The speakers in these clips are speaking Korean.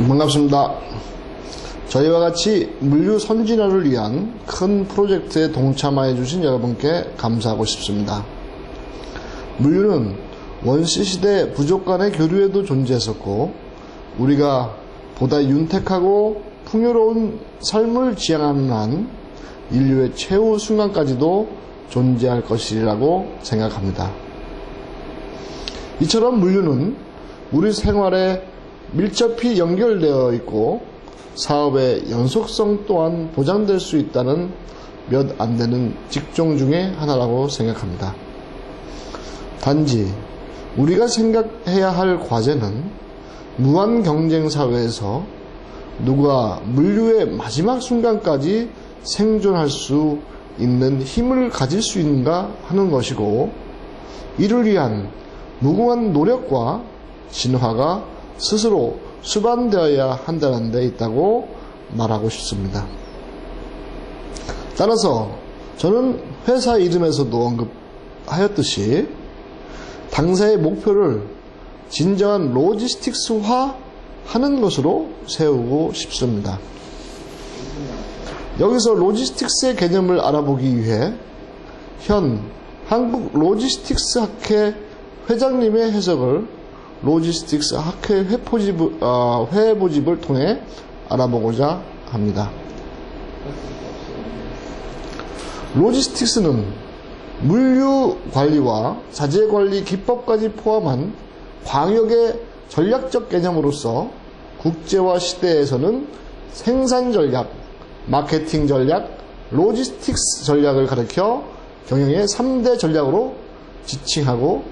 반갑습니다. 저희와 같이 물류 선진화를 위한 큰 프로젝트에 동참해 주신 여러분께 감사하고 싶습니다. 물류는 원시시대 부족 간의 교류에도 존재했었고, 우리가 보다 윤택하고 풍요로운 삶을 지향하는 한 인류의 최후 순간까지도 존재할 것이라고 생각합니다. 이처럼 물류는 우리 생활에 밀접히 연결되어 있고 사업의 연속성 또한 보장될 수 있다는 몇 안 되는 직종 중에 하나라고 생각합니다. 단지 우리가 생각해야 할 과제는 무한 경쟁 사회에서 누가 물류의 마지막 순간까지 생존할 수 있는 힘을 가질 수 있는가 하는 것이고, 이를 위한 무궁한 노력과 진화가 스스로 수반되어야 한다는 데 있다고 말하고 싶습니다. 따라서 저는 회사 이름에서도 언급하였듯이 당사의 목표를 진정한 로지스틱스화 하는 것으로 세우고 싶습니다. 여기서 로지스틱스의 개념을 알아보기 위해 현 한국 로지스틱스 학회 회장님의 해석을 로지스틱스 학회 회보집을 통해 알아보고자 합니다. 로지스틱스는 물류 관리와 자재 관리 기법까지 포함한 광역의 전략적 개념으로서 국제화 시대에서는 생산 전략, 마케팅 전략, 로지스틱스 전략을 가리켜 경영의 3대 전략으로 지칭하고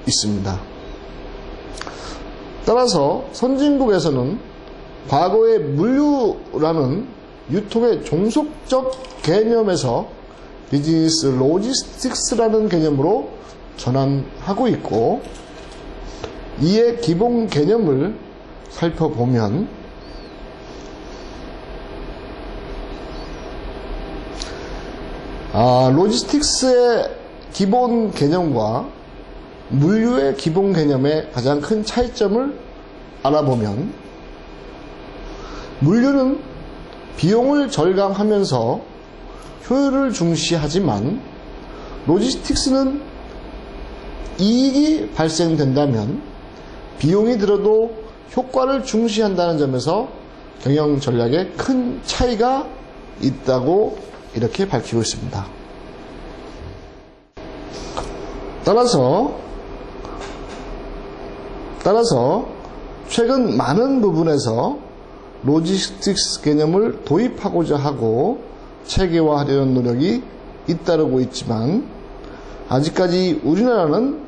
있습니다. 따라서 선진국에서는 과거의 물류라는 유통의 종속적 개념에서 비즈니스 로지스틱스라는 개념으로 전환하고 있고, 이의 기본 개념을 살펴보면 로지스틱스의 기본 개념과 물류의 기본 개념의 가장 큰 차이점을 알아보면, 물류는 비용을 절감하면서 효율을 중시하지만 로지스틱스는 이익이 발생된다면 비용이 들어도 효과를 중시한다는 점에서 경영 전략에 큰 차이가 있다고 이렇게 밝히고 있습니다. 따라서 최근 많은 부분에서 로지스틱스 개념을 도입하고자 하고 체계화하려는 노력이 잇따르고 있지만, 아직까지 우리나라는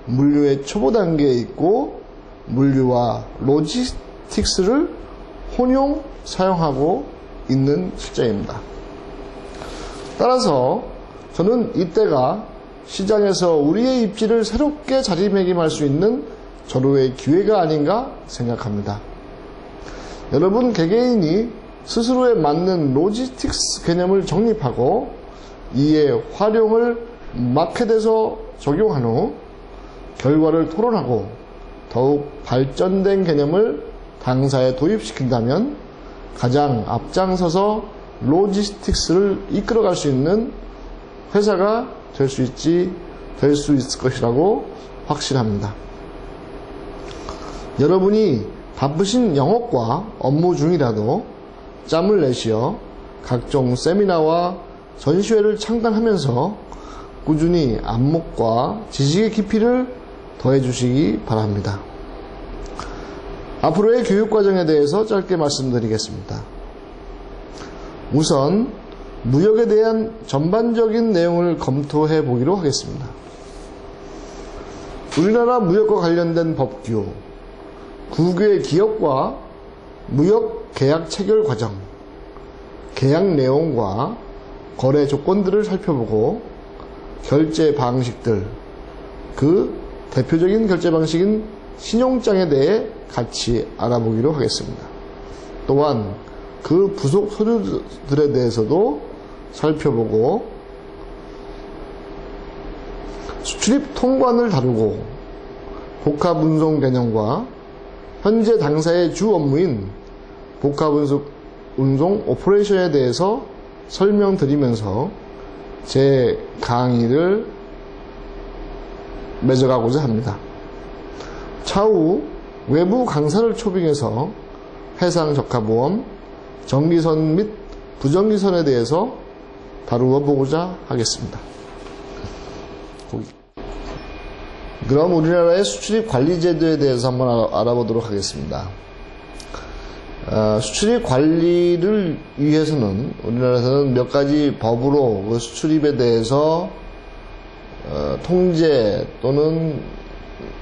물류의 초보 단계에 있고 물류와 로지스틱스를 혼용 사용하고 있는 실정입니다. 따라서 저는 이때가 시장에서 우리의 입지를 새롭게 자리매김할 수 있는 절호의 기회가 아닌가 생각합니다. 여러분 개개인이 스스로에 맞는 로지스틱스 개념을 정립하고 이의 활용을 마켓에서 적용한 후 결과를 토론하고 더욱 발전된 개념을 당사에 도입시킨다면 가장 앞장서서 로지스틱스를 이끌어갈 수 있는 회사가 될 수 있을 것이라고 확신합니다. 여러분이 바쁘신 영업과 업무 중이라도 짬을 내시어 각종 세미나와 전시회를 참관하면서 꾸준히 안목과 지식의 깊이를 더해 주시기 바랍니다. 앞으로의 교육과정에 대해서 짧게 말씀드리겠습니다. 우선 무역에 대한 전반적인 내용을 검토해 보기로 하겠습니다. 우리나라 무역과 관련된 법규, 국외 기업과 무역 계약 체결 과정, 계약 내용과 거래 조건들을 살펴보고 결제 방식들, 그 대표적인 결제 방식인 신용장에 대해 같이 알아보기로 하겠습니다. 또한 그 부속 서류들에 대해서도 살펴보고 수출입 통관을 다루고 복합 운송 개념과 현재 당사의 주 업무인 복합운송 오퍼레이션에 대해서 설명드리면서 제 강의를 맺어가고자 합니다. 차후 외부 강사를 초빙해서 해상 적하보험, 정기선 및 부정기선에 대해서 다루어 보고자 하겠습니다. 그럼 우리나라의 수출입 관리 제도에 대해서 한번 알아보도록 하겠습니다. 수출입 관리를 위해서는 우리나라에서는 몇 가지 법으로 그 수출입에 대해서 통제 또는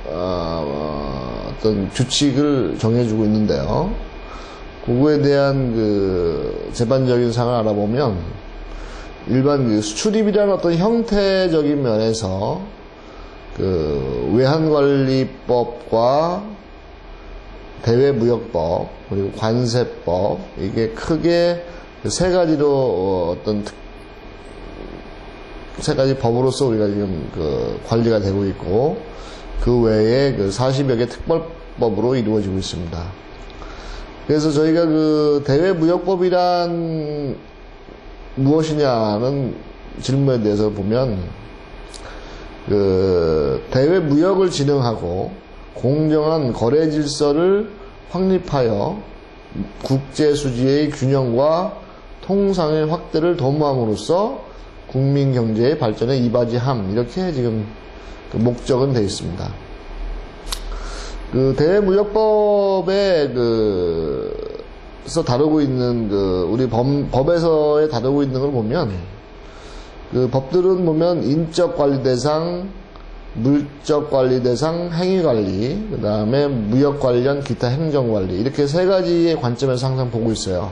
어떤 규칙을 정해주고 있는데요. 그거에 대한 그 제반적인 사항을 알아보면 일반 그 수출입이라는 어떤 형태적인 면에서 그 외환관리법과 대외무역법 그리고 관세법 이게 크게 세 가지로 세 가지 법으로서 우리가 지금 그 관리가 되고 있고 그 외에 그 40여 개 특별법으로 이루어지고 있습니다. 그래서 저희가 그 대외무역법이란 무엇이냐는 질문에 대해서 보면 그 대외무역을 진흥하고 공정한 거래 질서를 확립하여 국제수지의 균형과 통상의 확대를 도모함으로써 국민 경제의 발전에 이바지함 이렇게 지금 그 목적은 되어 있습니다. 그 대외무역법에 서 다루고 있는 그 우리 법에서에 다루고 있는 걸 보면 그 법들은 보면 인적 관리 대상, 물적 관리 대상, 행위 관리, 그 다음에 무역 관련 기타 행정 관리 이렇게 세 가지의 관점에서 항상 보고 있어요.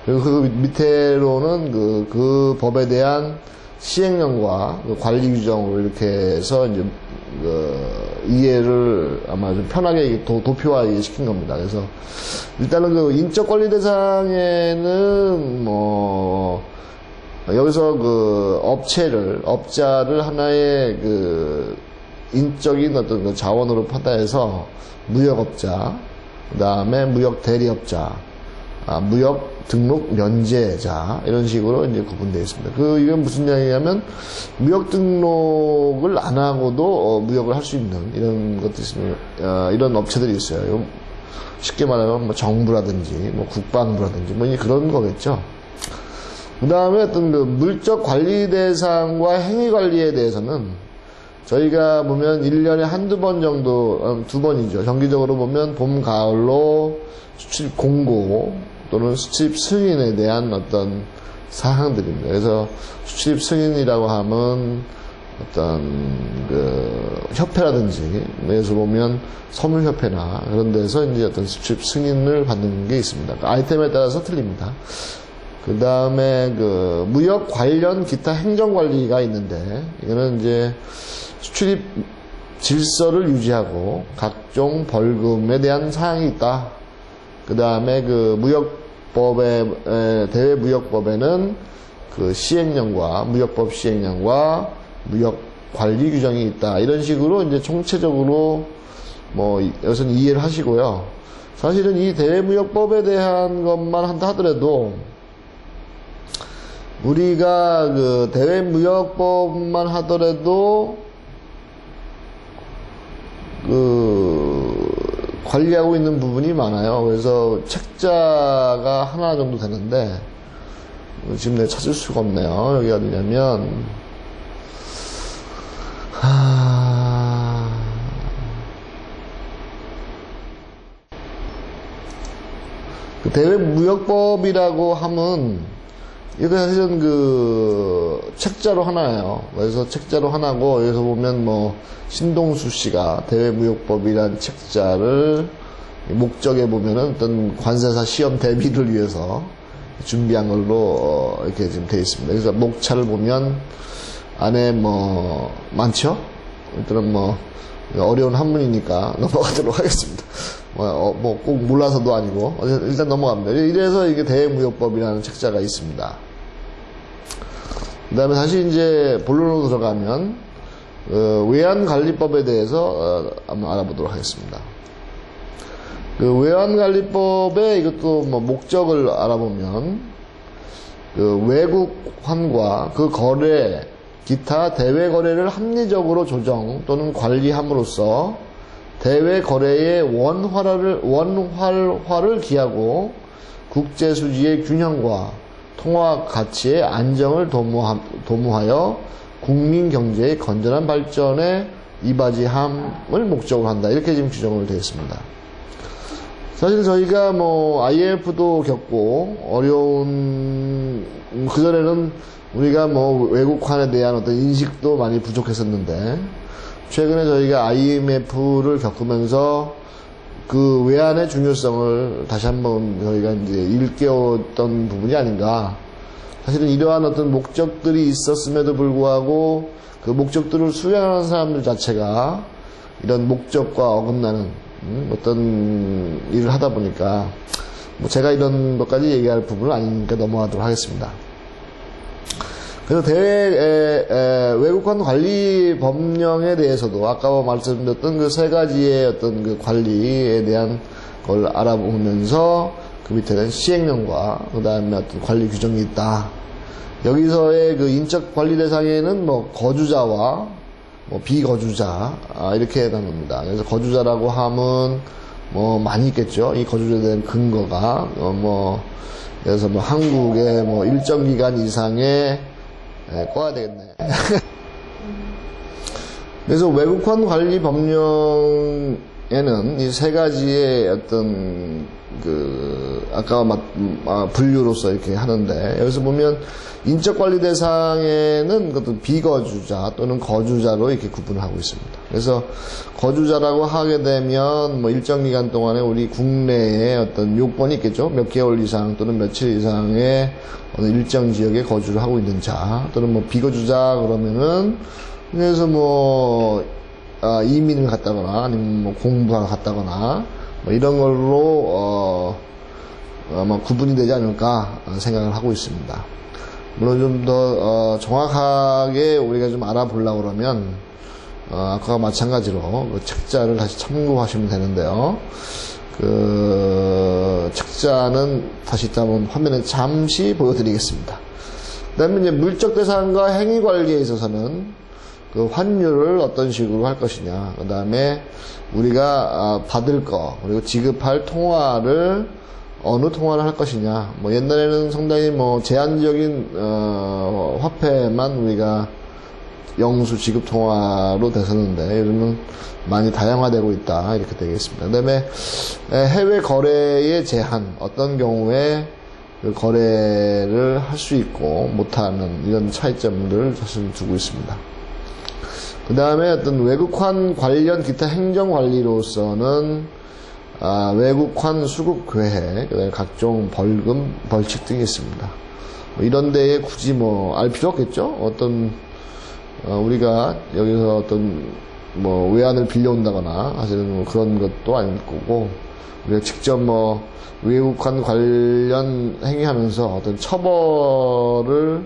그리고 그 밑에로는 그 법에 대한 시행령과 그 관리 규정을 이렇게 해서 이제 이해를 아마 좀 편하게 도표화 시킨 겁니다. 그래서 일단은 그 인적 관리 대상에는 뭐 여기서 그 업자를 하나의 그 인적인 어떤 그 자원으로 판단해서 무역업자, 그 다음에 무역 대리업자, 무역 등록 면제자 이런 식으로 이제 구분되어 있습니다. 이건 무슨 이야기냐면 무역 등록을 안 하고도 무역을 할 수 있는 이런 것도 있습니다. 이런 업체들이 있어요. 쉽게 말하면 뭐 정부라든지 뭐 국방부라든지 뭐 그런 거겠죠. 그 다음에 어떤 그 물적 관리 대상과 행위 관리에 대해서는 저희가 보면 1년에 한두 번 정도, 두 번이죠. 정기적으로 보면 봄, 가을로 수출입 공고 또는 수출입 승인에 대한 어떤 사항들입니다. 그래서 수출입 승인이라고 하면 어떤 그 협회라든지, 여기서 보면 섬유협회나 그런 데서 이제 어떤 수출입 승인을 받는 게 있습니다. 아이템에 따라서 틀립니다. 그 다음에 그 무역 관련 기타 행정관리가 있는데 이거는 이제 수출입 질서를 유지하고 각종 벌금에 대한 사항이 있다. 그 다음에 그 대외무역법에는 그 시행령과 무역법 시행령과 무역 관리 규정이 있다. 이런 식으로 이제 총체적으로 뭐 여기서는 이해를 하시고요. 사실은 이 대외무역법에 대한 것만 한다 하더라도 우리가 그 대외무역법만 하더라도 관리하고 있는 부분이 많아요. 그래서 책자가 하나 정도 되는데 지금 내가 찾을 수가 없네요. 여기 어디냐면 그 대외무역법이라고 하면 이거 사실은 그 책자로 하나예요. 그래서 책자로 하나고 여기서 보면 뭐 신동수 씨가 대외무역법이란 책자를 목적에 보면은 어떤 관세사 시험 대비를 위해서 준비한 걸로 이렇게 지금 되어 있습니다. 그래서 목차를 보면 안에 뭐 많죠? 일단은 뭐 어려운 한문이니까 넘어가도록 하겠습니다. 뭐 꼭 몰라서도 아니고 일단 넘어갑니다. 이래서 이게 대외무역법이라는 책자가 있습니다. 그 다음에 다시 이제 본론으로 들어가면 외환관리법에 대해서 한번 알아보도록 하겠습니다. 그 외환관리법의 이것도 뭐 목적을 알아보면 그 외국환과 그 거래 기타 대외 거래를 합리적으로 조정 또는 관리함으로써 대외 거래의 원활화를 기하고 국제 수지의 균형과 통화 가치의 안정을 도모하여 국민 경제의 건전한 발전에 이바지함을 목적으로 한다. 이렇게 지금 규정을 되어 있습니다. 사실 저희가 뭐 IMF도 겪고 어려운 그전에는 우리가 뭐 외국환에 대한 어떤 인식도 많이 부족했었는데 최근에 저희가 IMF를 겪으면서 그 외환의 중요성을 다시 한번 저희가 이제 일깨웠던 부분이 아닌가. 사실은 이러한 어떤 목적들이 있었음에도 불구하고 그 목적들을 수행하는 사람들 자체가 이런 목적과 어긋나는 어떤 일을 하다 보니까 뭐 제가 이런 것까지 얘기할 부분은 아니니까 넘어가도록 하겠습니다. 그래서 외국환 관리 법령에 대해서도 아까 말씀드렸던 그 세 가지의 어떤 그 관리에 대한 걸 알아보면서 그 밑에는 시행령과 그 다음에 어떤 관리 규정이 있다. 여기서의 그 인적 관리 대상에는 뭐 거주자와 뭐 비거주자 이렇게 나눕니다. 그래서 거주자라고 하면 뭐 많이 있겠죠. 이 거주자에 대한 근거가 그래서 뭐 한국에 뭐 일정 기간 이상의 꺼야 되겠네. 그래서 외국환 관리 법령에는 이 세 가지의 어떤 그 아까 분류로서 이렇게 하는데 여기서 보면 인적 관리 대상에는 어떤 비거주자 또는 거주자로 이렇게 구분을 하고 있습니다. 그래서 거주자라고 하게 되면 뭐 일정 기간 동안에 우리 국내에 어떤 요건이 있겠죠. 몇 개월 이상 또는 며칠 이상의 어느 일정 지역에 거주를 하고 있는 자 또는 뭐 비거주자 그러면은 그래서 뭐 이민을 갔다거나 아니면 뭐 공부하러 갔다거나 뭐 이런 걸로 아마 구분이 되지 않을까 생각을 하고 있습니다. 물론 좀 더 정확하게 우리가 좀 알아보려고 그러면 아까와 마찬가지로 그 책자를 다시 참고하시면 되는데요. 그 책자는 다시 한번 화면에 잠시 보여드리겠습니다. 그 다음에 이제 물적 대상과 행위 관리에 있어서는 그 환율을 어떤 식으로 할 것이냐, 그 다음에 우리가 받을 거 그리고 지급할 통화를 어느 통화를 할 것이냐. 뭐 옛날에는 상당히 뭐 제한적인 화폐만 우리가 영수 지급 통화로 됐었는데 요즘은 많이 다양화되고 있다 이렇게 되겠습니다. 그다음에 해외 거래의 제한, 어떤 경우에 그 거래를 할 수 있고 못하는 이런 차이점들을 사실 두고 있습니다. 그 다음에 어떤 외국환 관련 기타 행정 관리로서는 외국환 수급 계획, 그다음에 각종 벌금, 벌칙 등이 있습니다. 뭐 이런 데에 굳이 뭐 알 필요 없겠죠? 어떤 우리가 여기서 어떤 뭐 외환을 빌려온다거나 사실은 뭐 그런 것도 아닐 거고 우리가 직접 뭐 외국환 관련 행위하면서 어떤 처벌을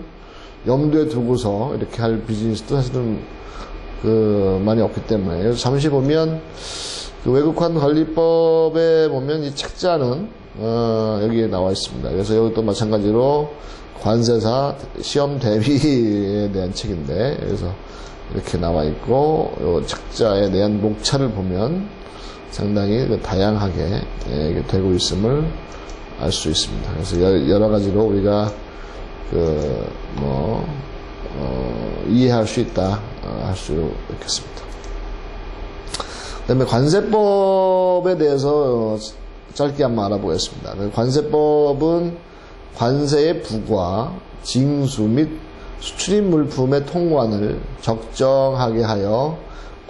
염두에 두고서 이렇게 할 비즈니스도 사실은 그 많이 없기 때문에 그래서 잠시 보면 그 외국환 관리법에 보면 이 책자는 여기에 나와 있습니다. 그래서 이것도 마찬가지로 관세사 시험 대비에 대한 책인데 그래서 이렇게 나와 있고 이 책자에 대한 목차를 보면 상당히 다양하게 되고 있음을 알 수 있습니다. 그래서 여러 가지로 우리가 이해할 수 있다 할 수 있겠습니다. 그 다음에 관세법에 대해서 짧게 한번 알아보겠습니다. 관세법은 관세의 부과, 징수 및 수출입 물품의 통관을 적정하게 하여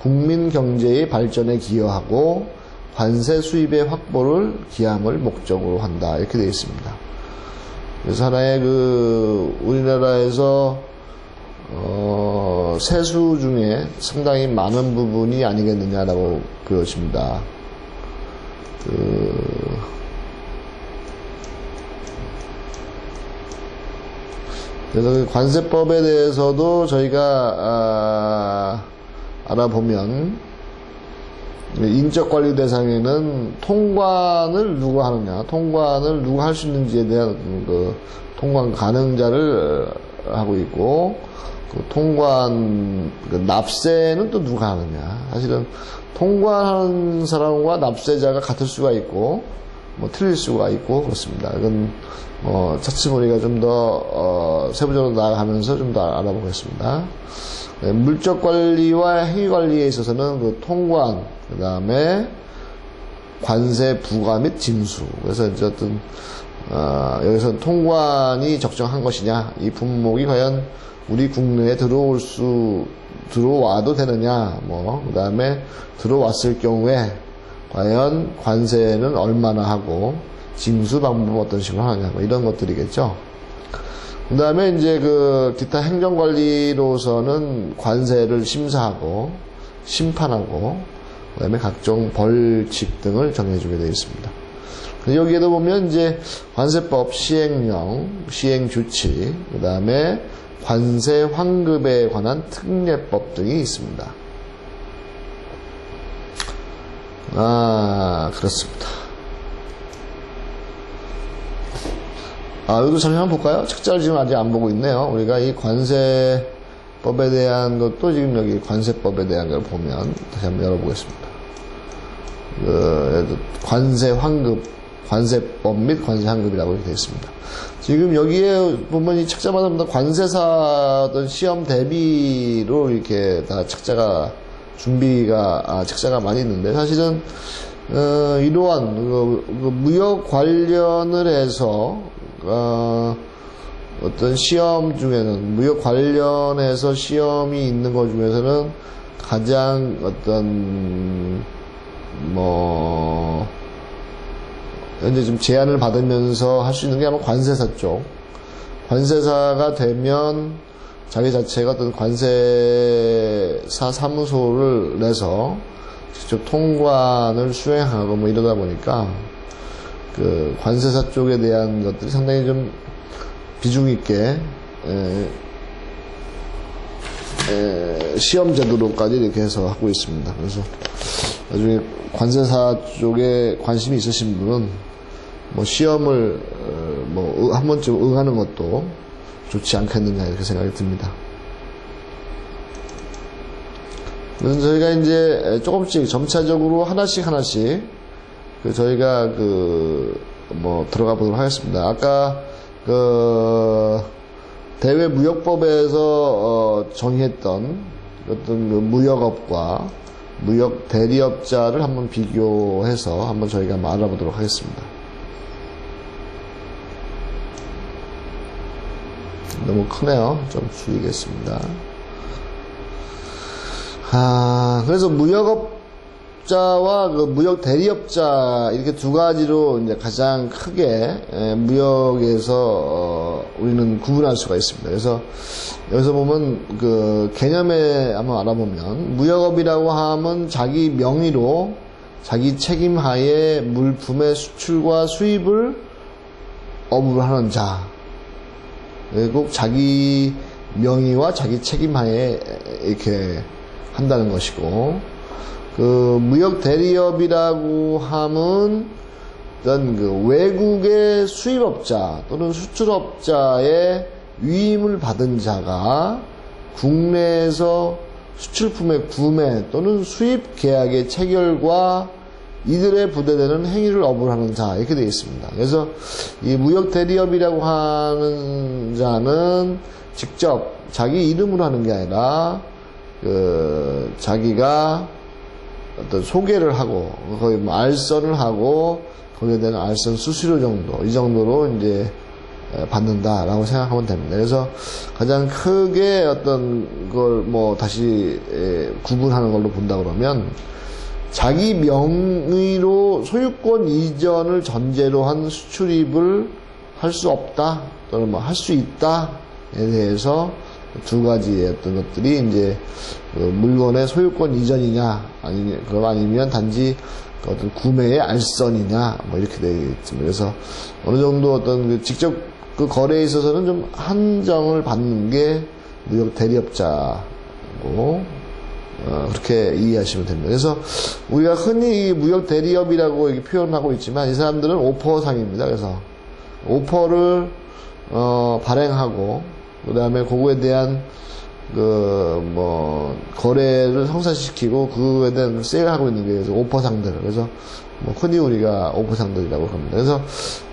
국민 경제의 발전에 기여하고 관세 수입의 확보를 기함을 목적으로 한다. 이렇게 되어 있습니다. 그래서 하나의 우리나라에서 세수 중에 상당히 많은 부분이 아니겠느냐라고 그러십니다. 그래서 그 관세법에 대해서도 저희가 알아보면 인적 관리 대상에는 통관을 누가 하느냐, 통관을 누가 할 수 있는지에 대한 그 통관 가능자를 하고 있고, 그 통관, 그 납세는 또 누가 하느냐. 사실은 통관하는 사람과 납세자가 같을 수가 있고, 뭐 틀릴 수가 있고 그렇습니다. 이건 차츰 우리가 좀 더 세부적으로 나아가면서 좀 더 알아보겠습니다. 네, 물적 관리와 행위 관리에 있어서는 그 통관, 그 다음에 관세 부과 및 징수. 그래서 이제 어떤 여기서 통관이 적정한 것이냐, 이 품목이 과연 우리 국내에 들어와도 되느냐, 그 다음에 들어왔을 경우에 과연 관세는 얼마나 하고 징수 방법은 어떤 식으로 하느냐, 이런 것들이겠죠. 그 다음에 이제 그 기타 행정관리로서는 관세를 심사하고 심판하고 그 다음에 각종 벌칙 등을 정해주게 되어 있습니다. 여기에도 보면 이제 관세법 시행령, 시행규칙, 그 다음에 관세 환급에 관한 특례법 등이 있습니다. 그렇습니다. 여기도 잠시 한번 볼까요? 책자를 지금 아직 안 보고 있네요. 우리가 이 관세법에 대한 것도 지금 여기 관세법에 대한 걸 보면 다시 한번 열어보겠습니다. 관세 환급, 관세법 및 관세 환급이라고 이렇게 되어 있습니다. 지금 여기에 보면 이 책자마다 관세사 어떤 시험 대비로 이렇게 다 책자가 책자가 많이 있는데, 사실은 이러한 무역 관련을 해서 어떤 시험 중에는, 무역 관련해서 시험이 있는 것 중에서는 가장 어떤 현재 좀 제한을 받으면서 할 수 있는 게 아마 관세사 쪽. 관세사가 되면 자기 자체가 어떤 관세사 사무소를 내서 직접 통관을 수행하고 이러다 보니까 그 관세사 쪽에 대한 것들이 상당히 좀 비중 있게 시험 제도로까지 이렇게 해서 하고 있습니다. 그래서 나중에 관세사 쪽에 관심이 있으신 분은 시험을 한 번쯤 응하는 것도 좋지 않겠느냐 이렇게 생각이 듭니다. 그래서 저희가 이제 조금씩 점차적으로 하나씩 저희가 들어가 보도록 하겠습니다. 아까 대외무역법에서 정의했던 어떤 무역업과 무역 대리업자를 한번 비교해서 한번 저희가 한번 알아보도록 하겠습니다. 너무 크네요. 좀 줄이겠습니다. 그래서 무역업자와 무역 대리업자 이렇게 두 가지로 이제 가장 크게 무역에서 우리는 구분할 수가 있습니다. 그래서 여기서 보면 개념에 한번 알아보면, 무역업이라고 하면 자기 명의로 자기 책임하에 물품의 수출과 수입을 업으로 하는 자, 꼭 자기 명의와 자기 책임하에 이렇게 한다는 것이고, 무역 대리업이라고 하면 어떤 외국의 수입업자 또는 수출업자의 위임을 받은 자가 국내에서 수출품의 구매 또는 수입 계약의 체결과 이들의 부대되는 행위를 업을 하는 자, 이렇게 되어 있습니다. 그래서 이 무역 대리업이라고 하는 자는 직접 자기 이름으로 하는 게 아니라 자기가 어떤 소개를 하고 거의 알선을 하고 거기에 대한 알선 수수료 정도, 이 정도로 이제 받는다라고 생각하면 됩니다. 그래서 가장 크게 어떤 걸 다시 구분하는 걸로 본다 그러면, 자기 명의로 소유권 이전을 전제로 한 수출입을 할 수 없다 또는 할 수 있다에 대해서 두 가지의 어떤 것들이 이제 물건의 소유권 이전이냐, 아니면 단지 어떤 구매의 알선이냐, 이렇게 되어 있습니다. 그래서 어느 정도 어떤 직접 거래에 있어서는 좀 한정을 받는 게 무역 대리업자고, 그렇게 이해하시면 됩니다. 그래서 우리가 흔히 무역 대리업이라고 이렇게 표현하고 있지만 이 사람들은 오퍼상입니다. 그래서 오퍼를 발행하고 그 다음에 그거에 대한 거래를 성사시키고 그거에 대한 세일하고 있는 게 그래서 오퍼상들. 그래서 흔히 우리가 오퍼상들이라고 합니다. 그래서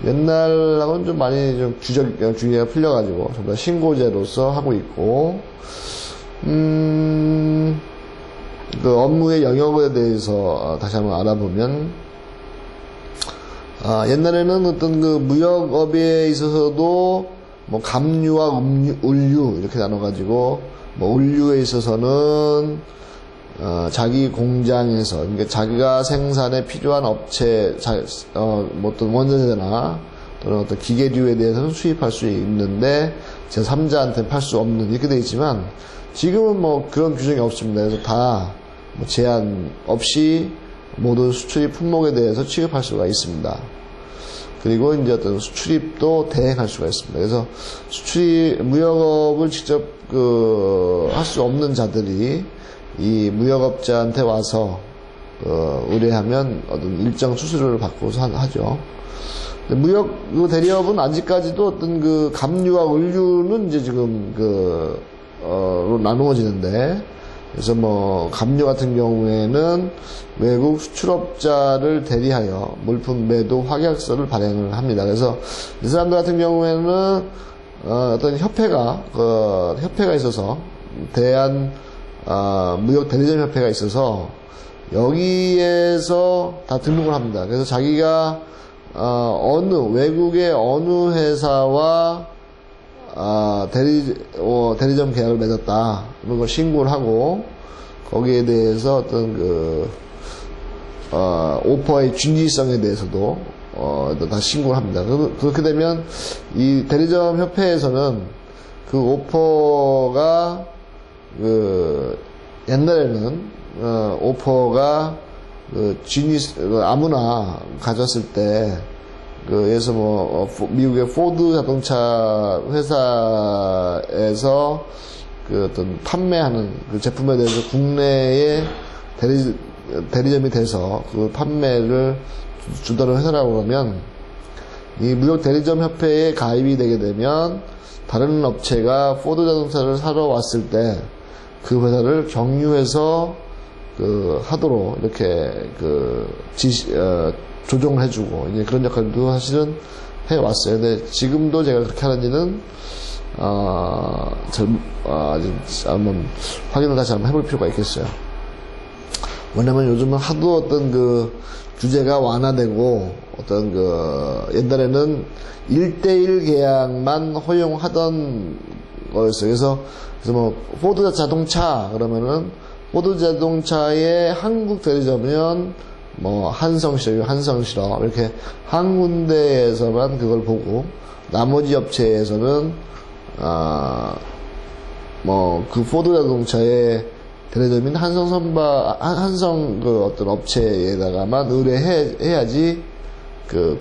옛날하고는 좀 많이 좀 주의가 풀려가지고 전부 다 신고제로서 하고 있고, 그 업무의 영역에 대해서 다시 한번 알아보면, 옛날에는 어떤 그 무역업에 있어서도 감류와 운류 이렇게 나눠가지고, 운류에 있어서는 자기 공장에서, 그러니까 자기가 생산에 필요한 업체, 어떤 원자재나 또는 어떤 기계류에 대해서는 수입할 수 있는데 제3자한테 팔 수 없는 이렇게 되어 있지만, 지금은 그런 규정이 없습니다. 그래서 다 제한 없이 모든 수출입 품목에 대해서 취급할 수가 있습니다. 그리고 이제 어떤 수출입도 대행할 수가 있습니다. 그래서 무역업을 직접 할 수 없는 자들이 이 무역업자한테 와서 의뢰하면 어떤 일정 수수료를 받고서 하죠. 무역 대리업은 아직까지도 어떤 감류와 운류는 이제 지금 로 나누어지는데, 그래서 감류 같은 경우에는 외국 수출업자를 대리하여 물품 매도 확약서를 발행을 합니다. 그래서 이 사람들 같은 경우에는 어떤 협회가 있어서 대한 무역 대리점 협회가 있어서 여기에서 다 등록을 합니다. 그래서 자기가 외국의 어느 회사와 대리점 계약을 맺었다, 이런 걸 신고를 하고, 거기에 대해서 어떤 오퍼의 진위성에 대해서도, 다 신고를 합니다. 그렇게 되면, 이 대리점 협회에서는 그 오퍼가, 옛날에는, 오퍼가, 아무나 가졌을 때, 그래서 미국의 포드 자동차 회사에서 어떤 판매하는 그 제품에 대해서 국내에 대리점이 돼서 그 판매를 주도하는 회사라고 하면, 이 무역 대리점 협회에 가입이 되게 되면 다른 업체가 포드 자동차를 사러 왔을 때 그 회사를 경유해서 하도록 이렇게 조정을 해주고, 이제 그런 역할도 사실은 해왔어요. 근데 지금도 제가 그렇게 하는지는, 아직 한번 확인을 다시 한번 해볼 필요가 있겠어요. 왜냐면 요즘은 하도 어떤 규제가 완화되고, 어떤 옛날에는 1대1 계약만 허용하던 거였어요. 그래서 포드 자동차, 그러면은, 포드 자동차의 한국 대리점이면, 한성실업, 이렇게 한 군데에서만 그걸 보고, 나머지 업체에서는, 그 포드 자동차의 대리점인 한성 어떤 업체에다가만 의뢰해야지,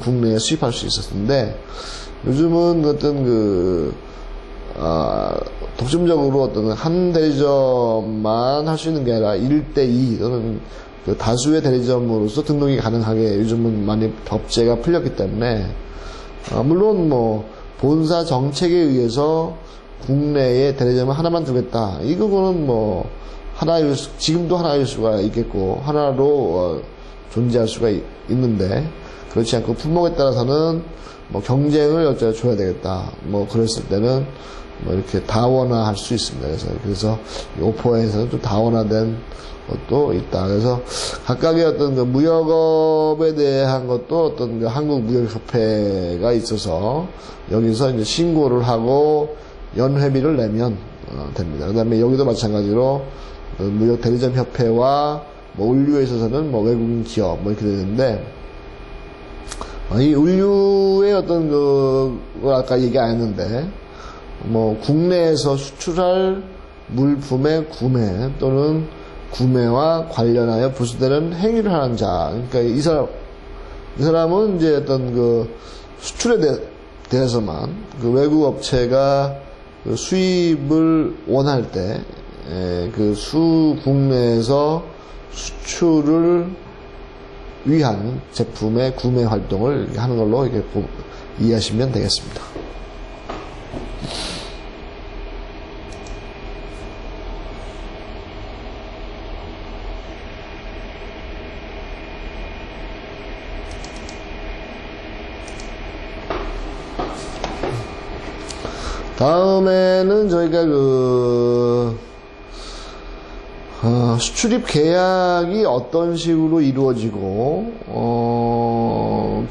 국내에 수입할 수 있었는데, 요즘은 어떤 독점적으로 어떤 한 대리점만 할 수 있는 게 아니라 1대2 또는 다수의 대리점으로서 등록이 가능하게 요즘은 많이 법제가 풀렸기 때문에, 물론 본사 정책에 의해서 국내에 대리점을 하나만 두겠다, 이거는 지금도 하나일 수가 있겠고 하나로 존재할 수가 있는데, 그렇지 않고 품목에 따라서는 경쟁을 줘야 되겠다, 그랬을 때는 이렇게 다원화할 수 있습니다. 그래서 오퍼에서는 또 다원화된 것도 있다. 그래서 각각의 어떤 무역업에 대한 것도 어떤 한국무역협회가 있어서 여기서 이제 신고를 하고 연회비를 내면 됩니다. 그 다음에 여기도 마찬가지로 무역 대리점 협회와 운류에 있어서는 외국인 기업 이렇게 되는데, 이 운류의 어떤 아까 얘기 안 했는데, 국내에서 수출할 물품의 구매 또는 구매와 관련하여 부수되는 행위를 하는 자. 그러니까 이 사람은 이제 어떤 수출에 대해서만 외국 업체가 수입을 원할 때, 그 국내에서 수출을 위한 제품의 구매 활동을 하는 걸로 이렇게 이해하시면 되겠습니다. 다음에는 저희가 수출입 계약이 어떤 식으로 이루어지고,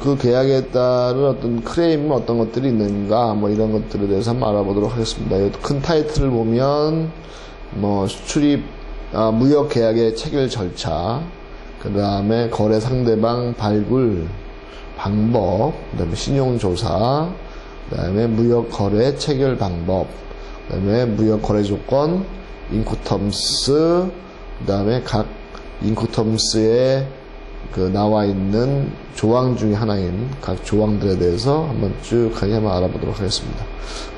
그 계약에 따른 어떤 크레임은 어떤 것들이 있는가, 뭐 이런 것들에 대해서 한번 알아보도록 하겠습니다. 이 큰 타이틀을 보면, 무역 계약의 체결 절차, 그 다음에 거래 상대방 발굴 방법, 그 다음에 신용조사, 그 다음에 무역 거래 체결 방법, 그 다음에 무역 거래 조건, 인코텀스, 그 다음에 각 인코텀스에 나와 있는 조항 중에 하나인 각 조항들에 대해서 한번 쭉 한번 알아보도록 하겠습니다.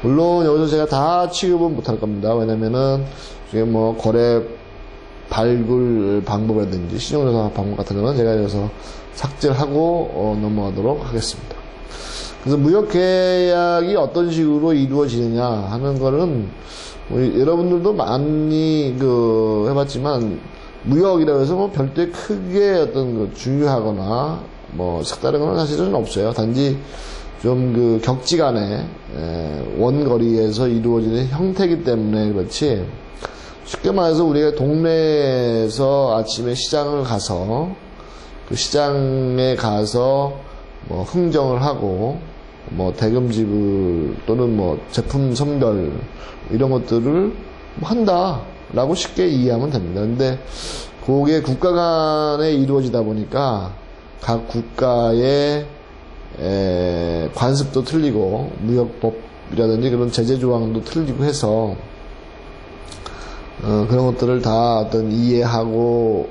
물론 여기서 제가 다 취급은 못할 겁니다. 왜냐면은 지금 거래 발굴 방법이라든지 신용조사 방법 같은 거는 제가 여기서 삭제를 하고 넘어가도록 하겠습니다. 그래서 무역 계약이 어떤 식으로 이루어지느냐 하는 거는 여러분들도 많이 해봤지만 무역이라고 해서 별도의 크게 어떤 중요하거나 색다른 건 사실은 없어요. 단지 좀 격지간의 원거리에서 이루어지는 형태이기 때문에 그렇지, 쉽게 말해서 우리가 동네에서 아침에 시장을 가서 그 시장에 가서 흥정을 하고 대금 지불 또는 제품 선별 이런 것들을 한다라고 쉽게 이해하면 됩니다. 근데 그게 국가 간에 이루어지다 보니까 각 국가의 관습도 틀리고 무역법이라든지 그런 제재 조항도 틀리고 해서 그런 것들을 다 어떤 이해하고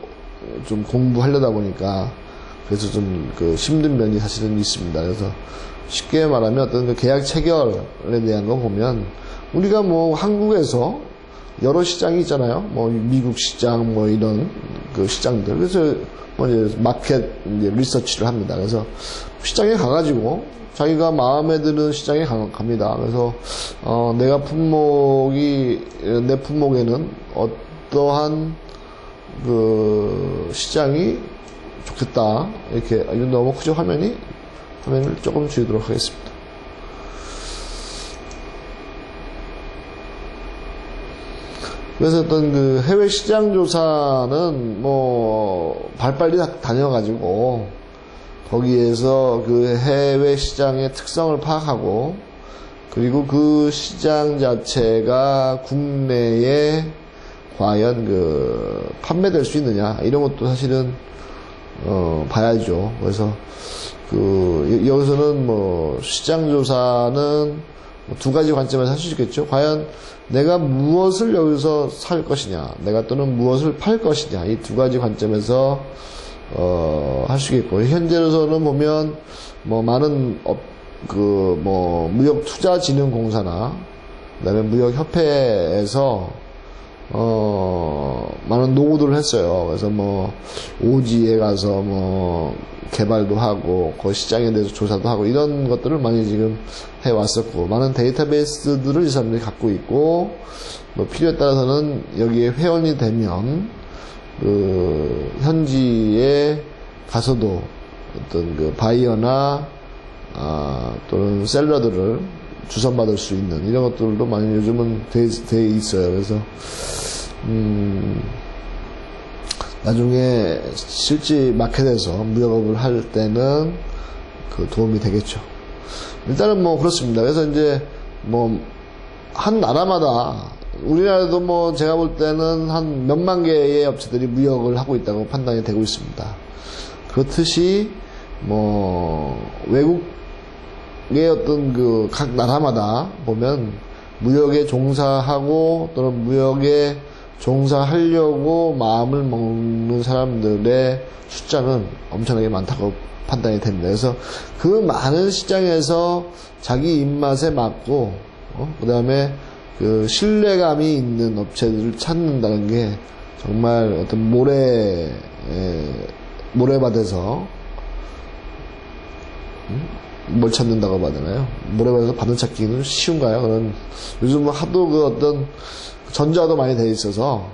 좀 공부하려다 보니까 그래서 좀 힘든 면이 사실은 있습니다. 그래서 쉽게 말하면 어떤 계약 체결에 대한 거 보면 우리가 한국에서 여러 시장이 있잖아요. 미국 시장 이런 시장들. 그래서 이제 마켓 리서치를 합니다. 그래서 시장에 가가지고 자기가 마음에 드는 시장에 갑니다. 그래서 내 품목에는 어떠한 시장이 좋겠다. 이렇게 너무 크죠 화면을 조금 줄이도록 하겠습니다. 그래서 어떤 해외 시장 조사는 발빨리 다녀가지고 거기에서 해외 시장의 특성을 파악하고, 그리고 그 시장 자체가 국내에 과연 판매될 수 있느냐 이런 것도 사실은 봐야죠. 그래서 여기서는 시장 조사는 두 가지 관점에서 할 수 있겠죠. 과연 내가 무엇을 여기서 살 것이냐, 내가 또는 무엇을 팔 것이냐, 이 두 가지 관점에서 할 수 있겠고, 현재로서는 보면 많은 무역투자진흥공사나 그다음에 무역협회에서 많은 노고들을 했어요. 그래서 오지에 가서 개발도 하고 그 시장에 대해서 조사도 하고 이런 것들을 많이 지금 해왔었고, 많은 데이터베이스들을 이 사람들이 갖고 있고, 필요에 따라서는 여기에 회원이 되면 현지에 가서도 어떤 바이어나 또는 셀러들을 주선받을 수 있는 이런 것들도 많이 요즘은 돼 있어요. 그래서 나중에 실제 마켓에서 무역업을 할 때는 도움이 되겠죠. 일단은 그렇습니다. 그래서 이제 한 나라마다, 우리나라도 제가 볼 때는 한 몇만 개의 업체들이 무역을 하고 있다고 판단이 되고 있습니다. 그렇듯이 외국의 어떤 각 나라마다 보면 무역에 종사하고 또는 무역에 종사하려고 마음을 먹는 사람들의 숫자는 엄청나게 많다고 판단이 됩니다. 그래서 그 많은 시장에서 자기 입맛에 맞고 그 다음에 그 신뢰감이 있는 업체들을 찾는다는 게 정말 어떤 모래밭에서 뭘 찾는다고 봐야 되나요? 모래밭에서 바늘 찾기는 쉬운가요? 그런 요즘은 하도 그 어떤 전자도 많이 돼 있어서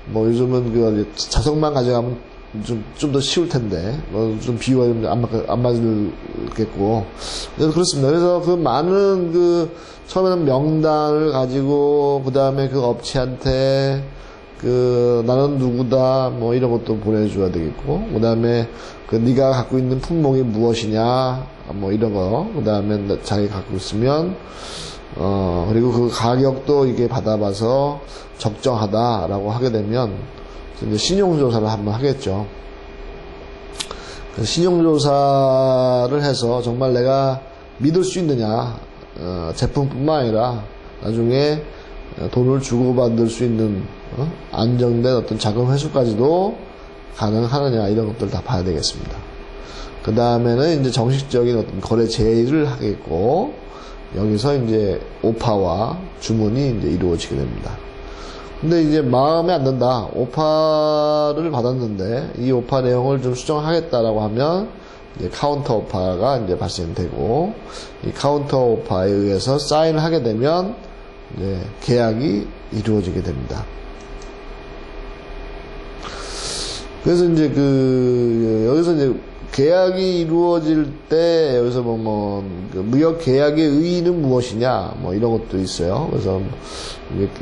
뭐 요즘은 그 자석만 가져가면 좀 더 쉬울 텐데 뭐 좀 비유가 안 맞겠고 그렇습니다. 그래서 그 많은 그 처음에는 명단을 가지고 그 다음에 그 업체한테 그 나는 누구다 뭐 이런 것도 보내줘야 되겠고 그 다음에 그 네가 갖고 있는 품목이 무엇이냐 뭐 이런 거 그 다음에 자기 갖고 있으면 그리고 그 가격도 이게 받아봐서 적정하다라고 하게 되면 이제 신용조사를 한번 하겠죠. 신용조사를 해서 정말 내가 믿을 수 있느냐, 제품뿐만 아니라 나중에 돈을 주고받을 수 있는 안정된 어떤 자금 회수까지도 가능하느냐 이런 것들 다 봐야 되겠습니다. 그 다음에는 이제 정식적인 어떤 거래 제의를 하겠고 여기서 이제 오파와 주문이 이제 이루어지게 됩니다. 근데 이제 마음에 안 든다. 오파를 받았는데 이 오파 내용을 좀 수정하겠다라고 하면 이제 카운터 오파가 이제 발생되고 이 카운터 오파에 의해서 사인을 하게 되면 이제 계약이 이루어지게 됩니다. 그래서 이제 여기서 이제 계약이 이루어질 때 여기서 그 무역 계약의 의의는 무엇이냐 뭐 이런 것도 있어요. 그래서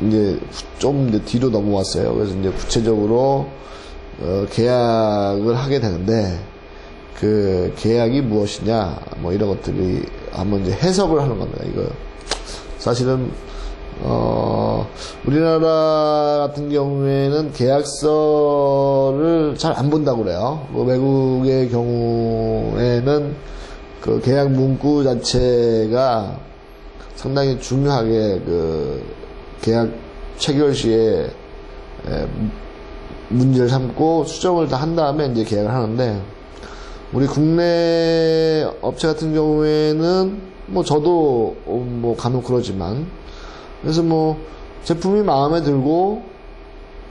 이제 좀 이제 뒤로 넘어왔어요. 그래서 이제 구체적으로 계약을 하게 되는데 그 계약이 무엇이냐 뭐 이런 것들이 한번 이제 해석을 하는 겁니다. 이거 사실은 우리나라 같은 경우에는 계약서를 잘 안 본다고 그래요. 뭐 외국의 경우에는 그 계약 문구 자체가 상당히 중요하게 그 계약 체결 시에 문제를 삼고 수정을 다 한 다음에 이제 계약을 하는데 우리 국내 업체 같은 경우에는 뭐 저도 뭐 간혹 그러지만 그래서 뭐 제품이 마음에 들고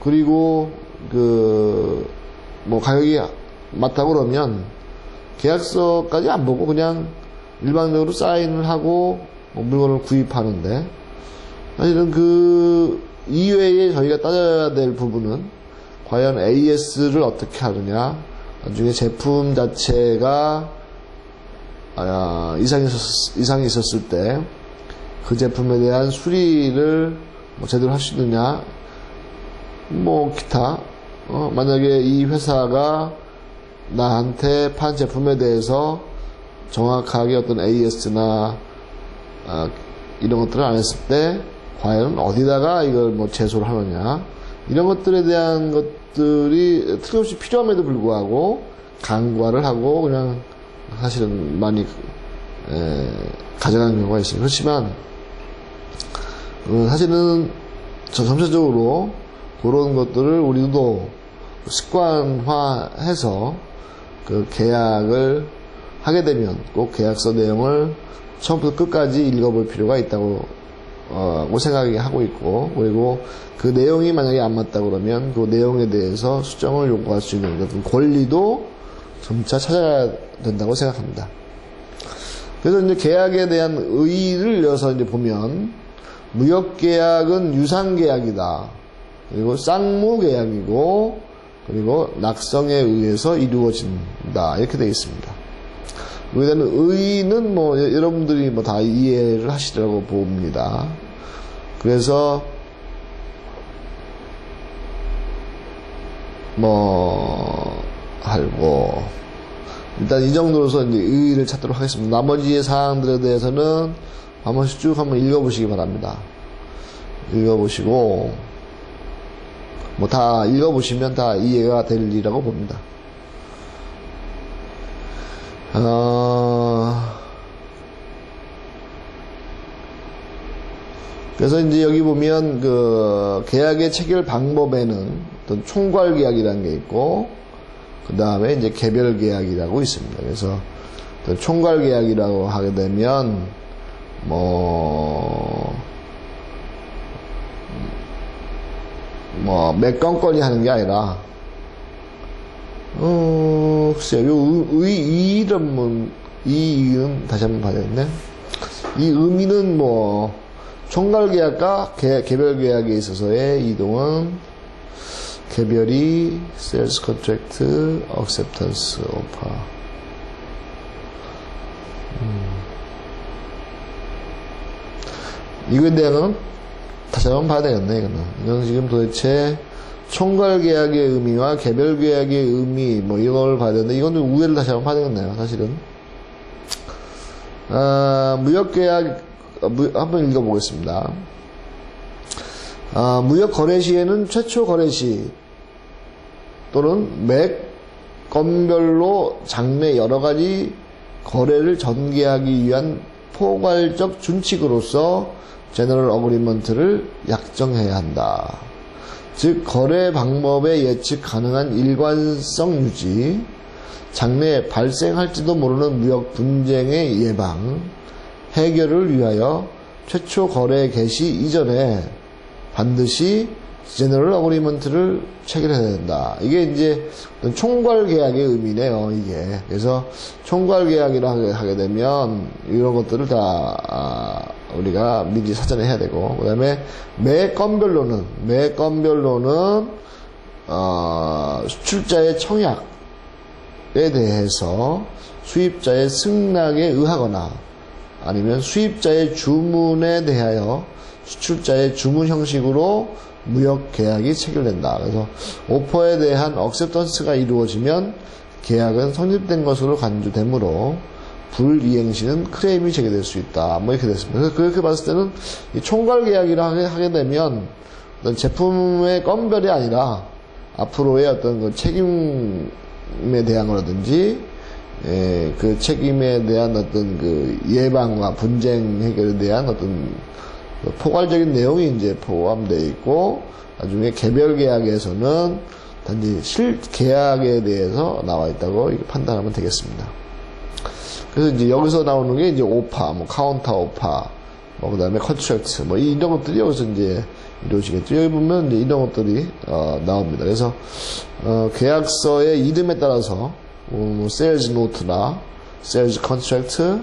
그리고 뭐 가격이 맞다고 그러면 계약서까지 안 보고 그냥 일반적으로 사인을 하고 뭐 물건을 구입하는데 사실은 그 이외에 저희가 따져야 될 부분은 과연 AS를 어떻게 하느냐 나중에 제품 자체가 이상이 있었을 때 그 제품에 대한 수리를 뭐 제대로 할 수 있느냐 뭐 기타 만약에 이 회사가 나한테 판 제품에 대해서 정확하게 어떤 AS나 이런 것들을 안 했을 때 과연 어디다가 이걸 뭐 제소를 하느냐 이런 것들에 대한 것들이 틀림없이 필요함에도 불구하고 간과를 하고 그냥 사실은 많이 가져가는 경우가 있어요. 그렇지만 사실은 점차적으로 그런 것들을 우리도 습관화해서 그 계약을 하게 되면 꼭 계약서 내용을 처음부터 끝까지 읽어볼 필요가 있다고 생각이 하고 있고 그리고 그 내용이 만약에 안 맞다 그러면 그 내용에 대해서 수정을 요구할 수 있는 어떤 권리도 점차 찾아야 된다고 생각합니다. 그래서 이제 계약에 대한 의의를 이어서 이제 보면 무역계약은 유상계약이다. 그리고 쌍무계약이고 그리고 낙성에 의해서 이루어진다. 이렇게 되어 있습니다. 여기에 대한 의의는 뭐 여러분들이 뭐 다 이해를 하시리라고 봅니다. 그래서 뭐 하고 일단 이 정도로서 이제 의의를 찾도록 하겠습니다. 나머지의 사항들에 대해서는 한 번씩 쭉 한번 읽어보시기 바랍니다. 읽어보시고 뭐 다 읽어보시면 다 이해가 되리라고 봅니다. 그래서 이제 여기 보면 그 계약의 체결 방법에는 어떤 총괄 계약이라는 게 있고 그 다음에 이제 개별 계약이라고 있습니다. 그래서 총괄 계약이라고 하게 되면 뭐 뭐, 몇 건건이 하는 게 아니라, 글쎄요, 이 이름은, 이 이름 다시 한번 봐야겠네. 이 의미는 뭐, 총괄계약과 개별계약에 있어서의 이동은, 개별이, sales contract, acceptance, offer. 이거에 대한 다시 한번 봐야 되겠네, 이건 지금 도대체 총괄계약의 의미와 개별계약의 의미, 뭐, 이걸 봐야 되는데, 이건 우회를 다시 한번 봐야 되겠네요, 사실은. 무역계약, 한번 읽어보겠습니다. 무역 거래 시에는 최초 거래 시 또는 매 건별로 장래 여러 가지 거래를 전개하기 위한 포괄적 준칙으로서 제너럴 어그리먼트를 약정해야 한다. 즉 거래 방법의 예측 가능한 일관성 유지, 장래에 발생할지도 모르는 무역 분쟁의 예방, 해결을 위하여 최초 거래 개시 이전에 반드시 제너럴 어그리먼트를 체결해야 된다. 이게 이제 총괄 계약의 의미네요, 이게. 그래서 총괄 계약이라 하게 되면 이런 것들을 다 우리가 미리 사전에 해야 되고, 그 다음에 매 건별로는 수출자의 청약에 대해서 수입자의 승낙에 의하거나 아니면 수입자의 주문에 대하여 수출자의 주문 형식으로 무역 계약이 체결된다. 그래서 오퍼에 대한 억셉턴스가 이루어지면 계약은 성립된 것으로 간주되므로 불이행 시는 클레임이 제기될 수 있다. 뭐 이렇게 됐습니다. 그래서 그렇게 봤을 때는 이 총괄 계약이라 하게 되면 어떤 제품의 건별이 아니라 앞으로의 어떤 그 책임에 대한 거라든지 그 책임에 대한 어떤 그 예방과 분쟁 해결에 대한 어떤 포괄적인 내용이 이제 포함되어 있고, 나중에 개별 계약에서는 단지 실계약에 대해서 나와 있다고 판단하면 되겠습니다. 그래서 이제 여기서 나오는 게 이제 오파, 뭐 카운터 오파, 뭐 그다음에 컨트랙트, 뭐 이런 것들이 여기서 이제 이루어지겠죠. 여기 보면 이제 이런 것들이 나옵니다. 그래서 계약서의 이름에 따라서 세일즈 노트나 세일즈 컨트랙트,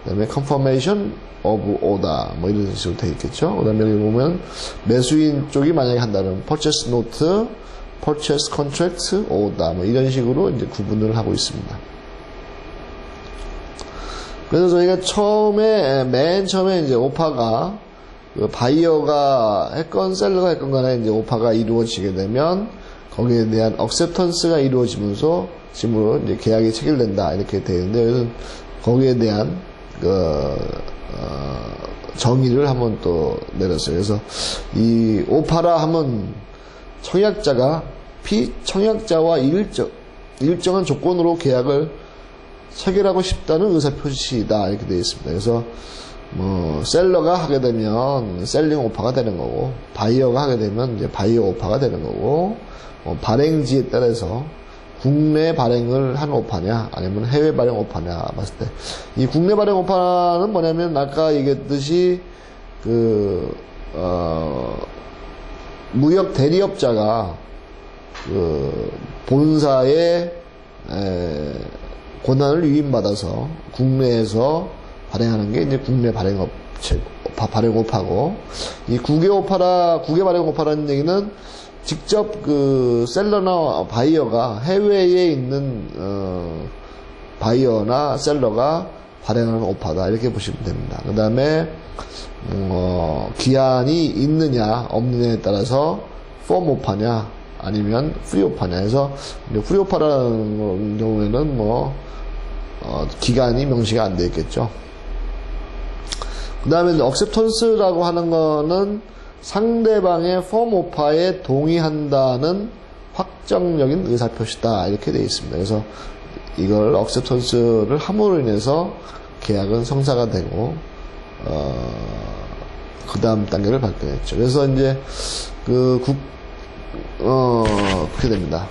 그다음에 컨퍼메이션 of order 뭐 이런 식으로 되어 있겠죠. 그다음에 여기 보면 매수인 쪽이 만약에 한다면 purchase note, purchase contract, order 뭐 이런 식으로 이제 구분을 하고 있습니다. 그래서 저희가 맨 처음에 이제 오파가 바이어가 했건 셀러가 했건 간에 이제 오파가 이루어지게 되면 거기에 대한 억셉턴스가 이루어지면서 지금으로 이제 계약이 체결된다 이렇게 되어 있는데, 거기에 대한 정의를 한번 또 내렸어요. 그래서 이 오파라 하면 청약자가 피청약자와 일정한 조건으로 계약을 체결하고 싶다는 의사표시다 이렇게 되어 있습니다. 그래서 뭐 셀러가 하게 되면 셀링 오파가 되는 거고, 바이어가 하게 되면 이제 바이어 오파가 되는 거고, 발행지에 따라서 국내 발행을 한 오파냐 아니면 해외 발행 오파냐 봤을 때, 이 국내 발행 오파는 뭐냐면 아까 얘기했듯이 무역 대리업자가 본사의 권한을 위임받아서 국내에서 발행하는 게 이제 국내 발행업체 발행 오파고, 이 국외 발행 오파라는 얘기는 직접 셀러나 바이어가 해외에 있는 바이어나 셀러가 발행하는 오파다 이렇게 보시면 됩니다. 그 다음에 기한이 있느냐 없느냐에 따라서 폼 오파냐 아니면 프리 오파냐 해서, 프리 오파라는 경우에는 기간이 명시가 안 되어 있겠죠. 그 다음에 억셉턴스라고 하는 거는 상대방의 폼 오파에 동의한다는 확정적인 의사표시다 이렇게 되어 있습니다. 그래서 이걸 억셉턴스를 함으로 인해서 계약은 성사가 되고 그 다음 단계를 발견했죠. 그래서 이제 그렇게 됩니다.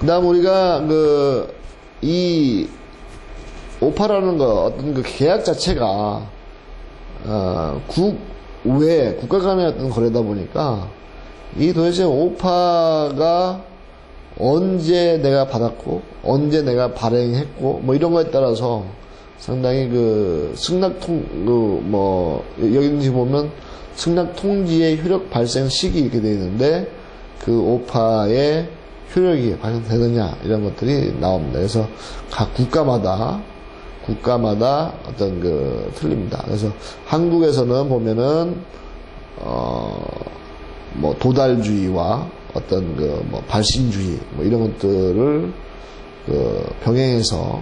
그 다음 우리가 이 오파라는 어떤 계약 자체가 국가 간의 어떤 거래다 보니까 이 도대체 오파가 언제 내가 받았고, 언제 내가 발행했고, 뭐 이런 거에 따라서 상당히 그 여기 보면 승낙통지의 효력 발생 시기 이렇게 되어 있는데, 그 오파의 효력이 발생되느냐, 이런 것들이 나옵니다. 그래서 각 국가마다 어떤 틀립니다. 그래서 한국에서는 보면은, 도달주의와 어떤 발신주의, 이런 것들을 병행해서,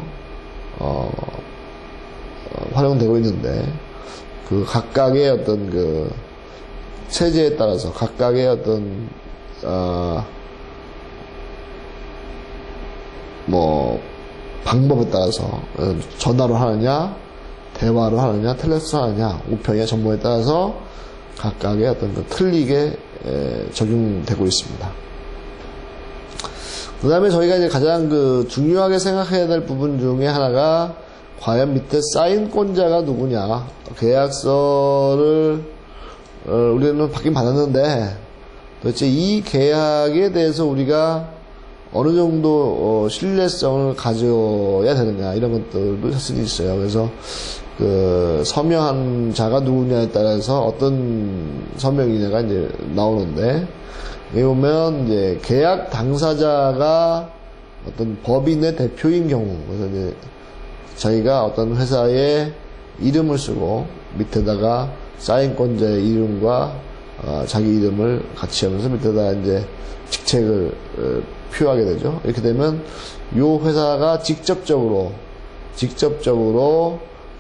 활용되고 있는데, 각각의 어떤 체제에 따라서, 각각의 어떤, 방법에 따라서, 전화로 하느냐, 대화로 하느냐, 텔레스로 하느냐, 우편이냐, 전모에 따라서 각각의 어떤 틀리게 적용되고 있습니다. 그 다음에 저희가 이제 가장 중요하게 생각해야 될 부분 중에 하나가, 과연 밑에 사인권자가 누구냐. 계약서를, 우리는 받긴 받았는데, 도대체 이 계약에 대해서 우리가 어느 정도 신뢰성을 가져야 되느냐, 이런 것들도 사실이 있어요. 그래서 서명한 자가 누구냐에 따라서 어떤 서명이냐가 이제 나오는데, 여기 보면 이제 계약 당사자가 어떤 법인의 대표인 경우, 그래서 이제 자기가 어떤 회사의 이름을 쓰고 밑에다가 사인권자의 이름과 자기 이름을 같이 하면서 밑에다 이제 직책을 표하게 되죠. 이렇게 되면 이 회사가 직접적으로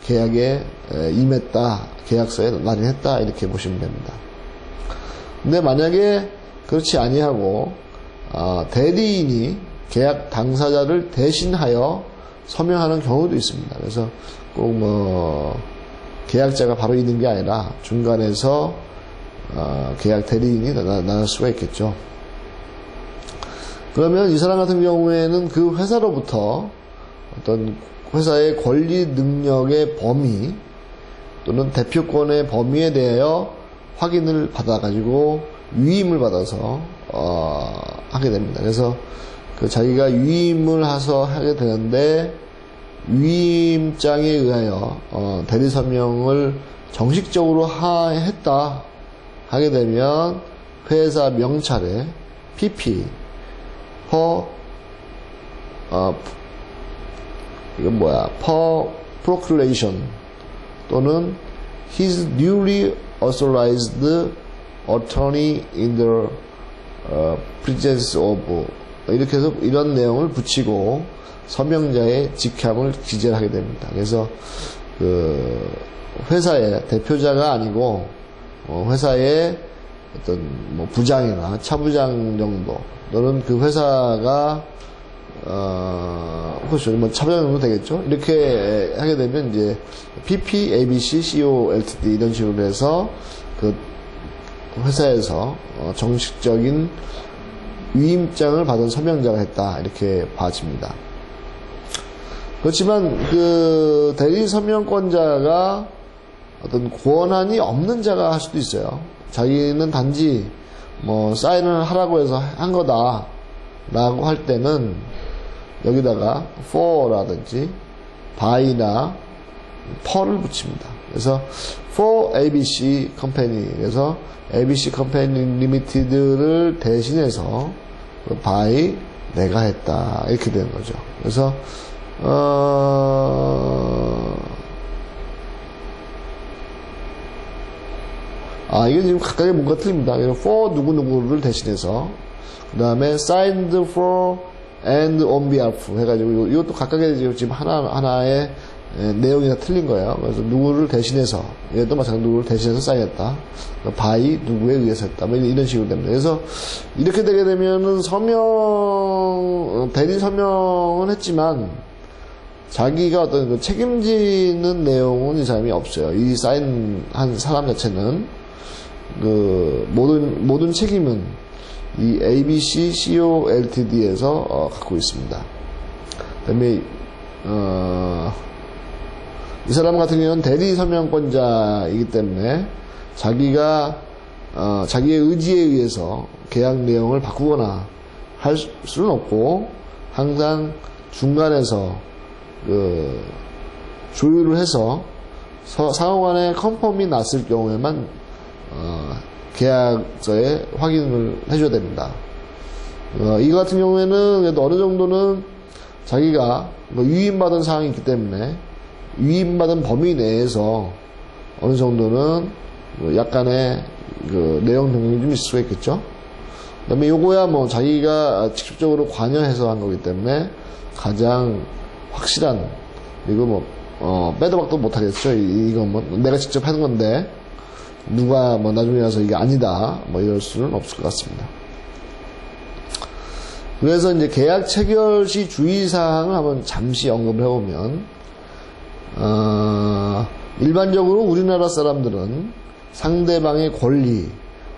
계약에 임했다, 계약서에 날인했다, 이렇게 보시면 됩니다. 근데 만약에 그렇지 아니하고 대리인이 계약 당사자를 대신하여 서명하는 경우도 있습니다. 그래서 꼭 계약자가 바로 있는 게 아니라 중간에서 계약 대리인이 나올 수가 있겠죠. 그러면 이 사람 같은 경우에는 그 회사로부터 어떤 회사의 권리 능력의 범위 또는 대표권의 범위에 대하여 확인을 받아가지고 위임을 받아서 하게 됩니다. 그래서 자기가 위임을 하게 되는데, 위임장에 의하여 대리 서명을 정식적으로 했다 하게 되면 회사 명찰에 PP per proclamation 또는 his duly authorized attorney in the presence of, 이렇게 해서 이런 내용을 붙이고 서명자의 직함을 기재를 하게 됩니다. 그래서 회사의 대표자가 아니고 회사의 어떤 부장이나 차부장 정도, 또는 그 회사가 차부장 정도 되겠죠. 이렇게 하게 되면 이제 PP, ABC, CO, LTD 이런 식으로 해서 회사에서 정식적인 위임장을 받은 서명자가 했다, 이렇게 봐집니다. 그렇지만 대리 서명권자가 어떤 권한이 없는 자가 할 수도 있어요. 자기는 단지 사인을 하라고 해서 한 거다 라고 할 때는 여기다가 for라든지 by나 per를 붙입니다. 그래서 for ABC 컴퍼니, 그래서 ABC 컴퍼니 리미티드를 대신해서 by 내가 했다, 이렇게 되는 거죠. 그래서 이게 지금 각각의 뭔가 틀립니다. for 누구누구를 대신해서, 그 다음에 signed for and on behalf 해가지고 이것도 각각의 지금 하나의 내용이나 틀린 거예요. 그래서 누구를 대신해서, 얘도 마찬가지로 누구를 대신해서 사인했다, by 누구에 의해서 했다, 이런 식으로 됩니다. 그래서 이렇게 되게 되면은 대리 서명은 했지만 자기가 어떤 책임지는 내용은 이 사람이 없어요. 이 사인한 사람 자체는 모든 책임은 이 ABC, CO, LTD에서 갖고 있습니다. 그 다음에 이 사람 같은 경우는 대리 서명권자이기 때문에 자기가 자기의 의지에 의해서 계약 내용을 바꾸거나 할 수는 없고, 항상 중간에서 조율을 해서 상호간에 컨펌이 났을 경우에만 계약서에 확인을 해줘야 됩니다. 이거 같은 경우에는 그래도 어느 정도는 자기가 위임받은 사항이 있기 때문에 위임받은 범위 내에서 어느 정도는 약간의 내용 변경이 좀 있을 수가 있겠죠. 그 다음에 요거야 뭐 자기가 직접적으로 관여해서 한 거기 때문에 가장 확실한, 이거 뭐 빼도 박도 못하겠죠. 이거 뭐 내가 직접 하는 건데 누가 뭐 나중에 와서 이게 아니다 뭐 이럴 수는 없을 것 같습니다. 그래서 이제 계약 체결 시 주의사항을 한번 잠시 언급을 해보면, 일반적으로 우리나라 사람들은 상대방의 권리,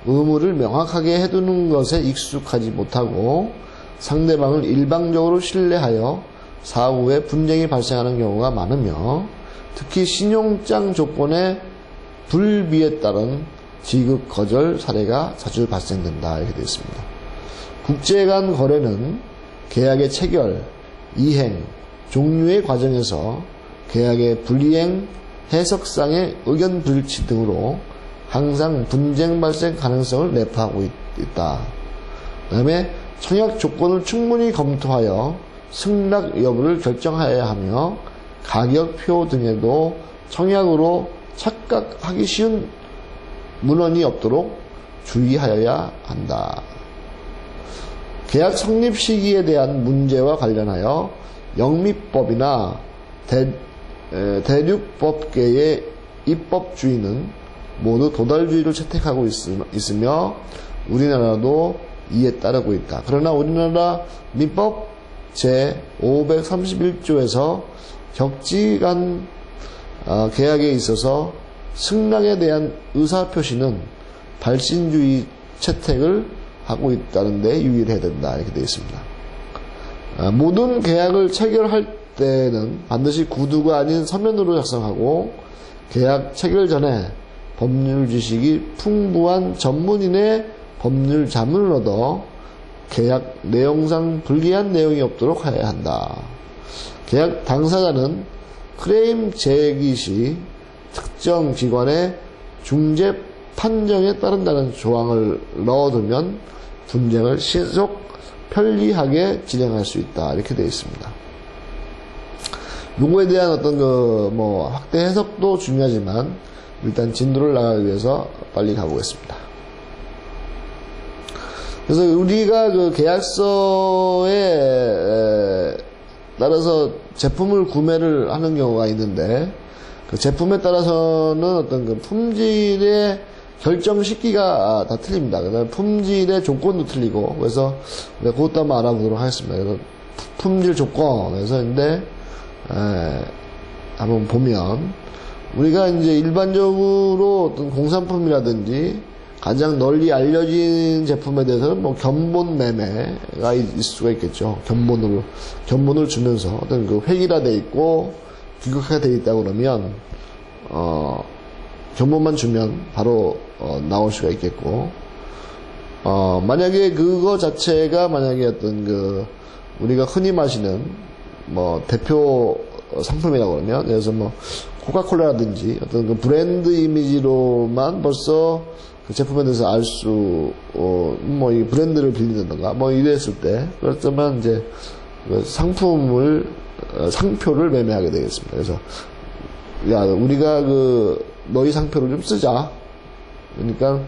의무를 명확하게 해두는 것에 익숙하지 못하고 상대방을 일방적으로 신뢰하여 사후에 분쟁이 발생하는 경우가 많으며, 특히 신용장 조건의 불비에 따른 지급 거절 사례가 자주 발생된다 이렇게 되어 있습니다. 국제 간 거래는 계약의 체결, 이행, 종료의 과정에서 계약의 불이행, 해석상의 의견 불일치 등으로 항상 분쟁 발생 가능성을 내포하고 있다. 그 다음에 청약 조건을 충분히 검토하여 승낙 여부를 결정하여야 하며, 가격표 등에도 청약으로 착각하기 쉬운 문헌이 없도록 주의하여야 한다. 계약 성립 시기에 대한 문제와 관련하여 영미법이나 대륙법계의 입법주의는 모두 도달주의를 채택하고 있으며 우리나라도 이에 따르고 있다. 그러나 우리나라 민법 제531조에서 격지간 계약에 있어서 승낙에 대한 의사표시는 발신주의 채택을 하고 있다는 데 유의를 해야 된다 이렇게 되어 있습니다. 모든 계약을 체결할 때는 반드시 구두가 아닌 서면으로 작성하고, 계약 체결 전에 법률 지식이 풍부한 전문인의 법률 자문을 얻어 계약 내용상 불리한 내용이 없도록 해야 한다. 계약 당사자는 클레임 제기 시 특정 기관의 중재 판정에 따른다는 조항을 넣어두면 분쟁을 신속 편리하게 진행할 수 있다 이렇게 되어 있습니다. 요거에 대한 어떤 확대 해석도 중요하지만 일단 진도를 나가기 위해서 빨리 가보겠습니다. 그래서 우리가 계약서에 따라서 제품을 구매를 하는 경우가 있는데, 그 제품에 따라서는 어떤 품질의 결정 시기가 다 틀립니다. 그다음에 품질의 조건도 틀리고, 그래서 그것도 한번 알아보도록 하겠습니다. 그래서 품질 조건에서 한번 보면, 우리가 이제 일반적으로 어떤 공산품이라든지 가장 널리 알려진 제품에 대해서는 견본 매매가 있을 수가 있겠죠. 견본을 주면서 어떤 획일화되어 있고 규격화되어 있다고 그러면 견본만 주면 바로 나올 수가 있겠고, 만약에 그거 자체가 만약에 어떤 우리가 흔히 마시는 대표 상품이라고 그러면, 예를 들어서 코카콜라라든지 어떤 브랜드 이미지로만 벌써 그 제품에 대해서 알 수, 이 브랜드를 빌린다던가, 이랬을 때, 그렇다면 이제 상표를 매매하게 되겠습니다. 그래서, 야, 우리가 너희 상표를 좀 쓰자. 그러니까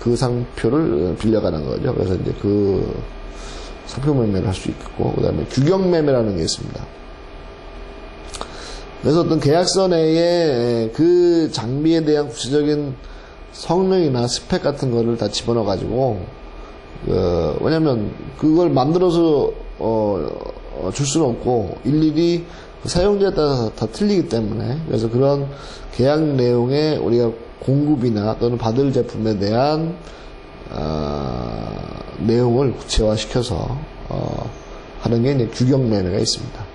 그 상표를 빌려가는 거죠. 그래서 이제 그 상표 매매를 할 수 있고, 그 다음에 규격 매매라는 게 있습니다. 그래서 어떤 계약서 내에 그 장비에 대한 구체적인 성능이나 스펙 같은 거를 다 집어넣어 가지고, 왜냐면 그걸 만들어서 줄 수는 없고 일일이 사용자에 따라서 다 틀리기 때문에, 그래서 그런 계약 내용에 우리가 공급이나 또는 받을 제품에 대한 내용을 구체화시켜서 하는 게 이제 규격 매매가 있습니다.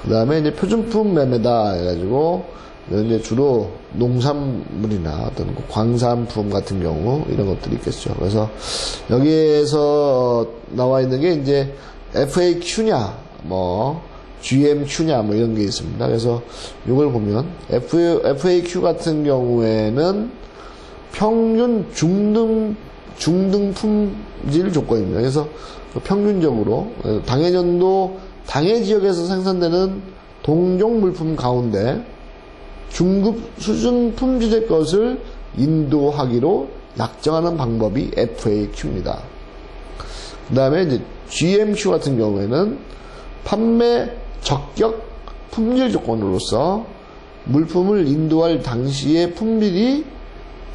그 다음에 이제 표준품 매매다 해가지고 이제 주로 농산물이나 어떤 광산품 같은 경우 이런 것들이 있겠죠. 그래서 여기에서 나와 있는 게 이제 FAQ냐, 뭐 GMQ냐, 뭐 이런 게 있습니다. 그래서 이걸 보면 FAQ 같은 경우에는 평균 중등 품질 조건입니다. 그래서 평균적으로 당해 지역에서 생산되는 동종 물품 가운데 중급 수준 품질의 것을 인도하기로 약정하는 방법이 FAQ입니다. 그 다음에 이제 GMQ 같은 경우에는 판매 적격 품질 조건으로서 물품을 인도할 당시의 품질이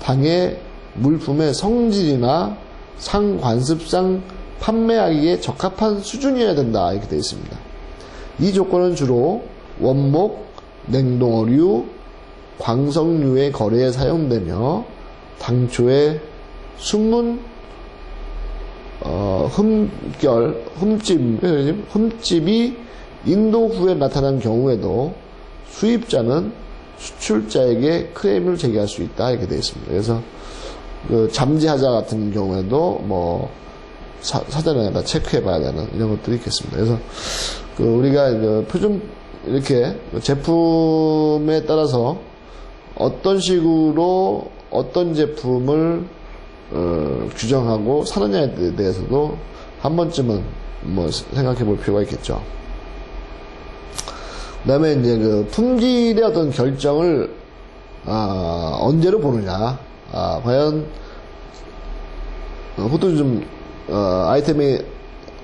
당해 물품의 성질이나 상관습상 판매하기에 적합한 수준이어야 된다, 이렇게 되어 있습니다. 이 조건은 주로 원목, 냉동어류, 광석류의 거래에 사용되며 당초에 숨은 흠집이 인도 후에 나타난 경우에도 수입자는 수출자에게 클레임을 제기할 수 있다, 이렇게 되어 있습니다. 그래서 그 잠재하자 같은 경우에도 뭐 사전에다 체크해 봐야 되는 이런 것들이 있겠습니다. 그래서 그 우리가 표준 이렇게 제품에 따라서 어떤 식으로 어떤 제품을 규정하고 사느냐에 대해서도 한 번쯤은 뭐 생각해 볼 필요가 있겠죠. 그 다음에 이제 그 품질의 어떤 결정을 언제로 보느냐. 과연 그것도 좀 아이템이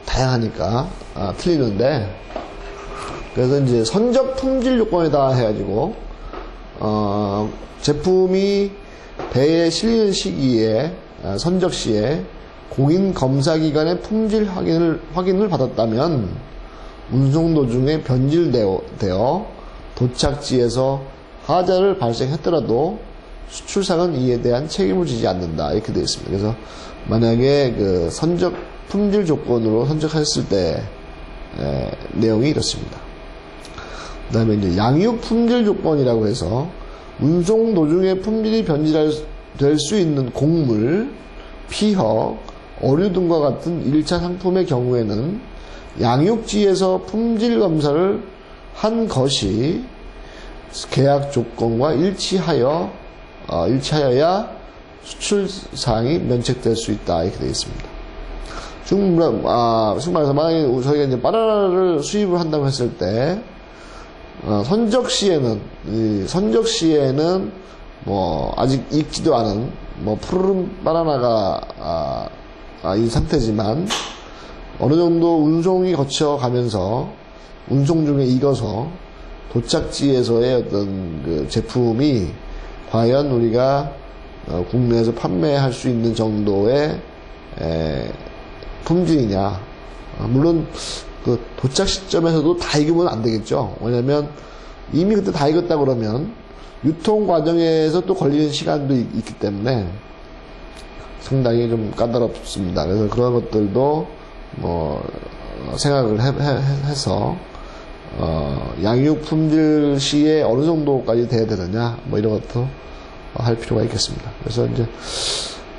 다양하니까 틀리는데, 그래서 이제 선적 품질 요건에다 해가지고 제품이 배에 실리는 시기에 선적 시에 공인 검사 기관의 품질 확인을 받았다면 운송 도중에 변질되어 도착지에서 하자를 발생했더라도 수출상은 이에 대한 책임을 지지 않는다, 이렇게 되어 있습니다. 그래서 만약에 그 선적 품질 조건으로 선적했을 때 내용이 이렇습니다. 그 다음에 이제 양육 품질 조건이라고 해서 운송 도중에 품질이 변질될 수 있는 곡물, 피혁, 어류 등과 같은 1차 상품의 경우에는 양육지에서 품질 검사를 한 것이 계약 조건과 일치하여야 수출사항이 면책될 수 있다, 이렇게 되어 있습니다. 지금 말해서 만약에 저희가 이제 바나나를 수입을 한다고 했을 때 선적 시에는 뭐 아직 익지도 않은 뭐 푸르른 바나나가 이 상태지만 어느 정도 운송이 거쳐가면서 운송 중에 익어서 도착지에서의 어떤 그 제품이 과연 우리가 국내에서 판매할 수 있는 정도의 품질이냐. 물론 그 도착 시점에서도 다 익으면 안 되겠죠. 왜냐면 이미 그때 다 익었다 그러면 유통 과정에서 또 걸리는 시간도 있기 때문에 상당히 좀 까다롭습니다. 그래서 그런 것들도 뭐 생각을 해서 양육 품질 시에 어느 정도까지 돼야 되느냐, 뭐 이런 것도 할 필요가 있겠습니다. 그래서 이제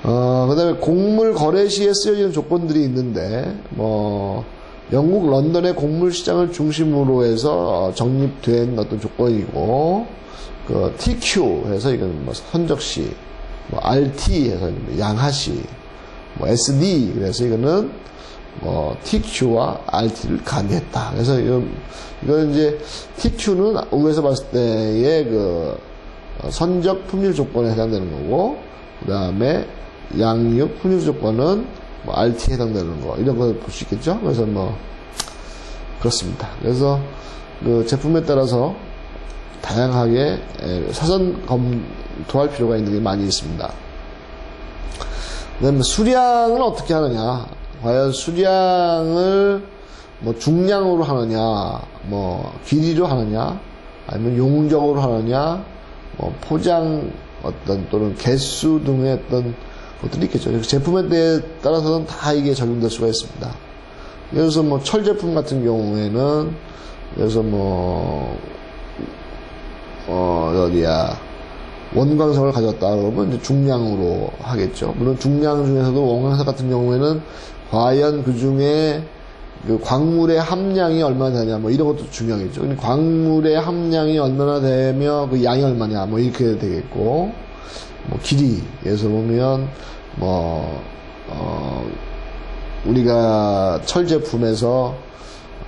그 다음에 곡물 거래 시에 쓰여지는 조건들이 있는데, 뭐 영국 런던의 곡물 시장을 중심으로 해서 정립된 어떤 조건이고, 그 TQ 해서 이건 뭐 선적시, 뭐 RT 해서 양하시, 뭐 SD 그래서 이거는 뭐 TQ와 RT를 가미했다. 그래서 이건 이제 TQ는 우에서 봤을 때의 그 선적 품질 조건에 해당되는 거고, 그 다음에 양육 품질 조건은 뭐 RT에 해당되는 거, 이런 걸 볼 수 있겠죠. 그래서 뭐 그렇습니다. 그래서 그 제품에 따라서 다양하게 사전 검토할 필요가 있는 게 많이 있습니다. 그 다음에 수량은 어떻게 하느냐. 과연 수량을 뭐 중량으로 하느냐, 뭐 길이로 하느냐, 아니면 용적으로 하느냐, 뭐 포장 어떤 또는 개수 등의 어떤 것들이 있겠죠. 제품에 따라서는 다 이게 적용될 수가 있습니다. 그래서 뭐 철 제품 같은 경우에는 그래서 뭐 원광석을 가졌다 그러면 이제 중량으로 하겠죠. 물론 중량 중에서도 원광석 같은 경우에는 과연 그 중에 그 광물의 함량이 얼마나 되냐, 뭐 이런 것도 중요하겠죠. 광물의 함량이 얼마나 되며 그 양이 얼마냐, 뭐 이렇게 되겠고, 뭐 길이에서 보면 우리가 철 제품에서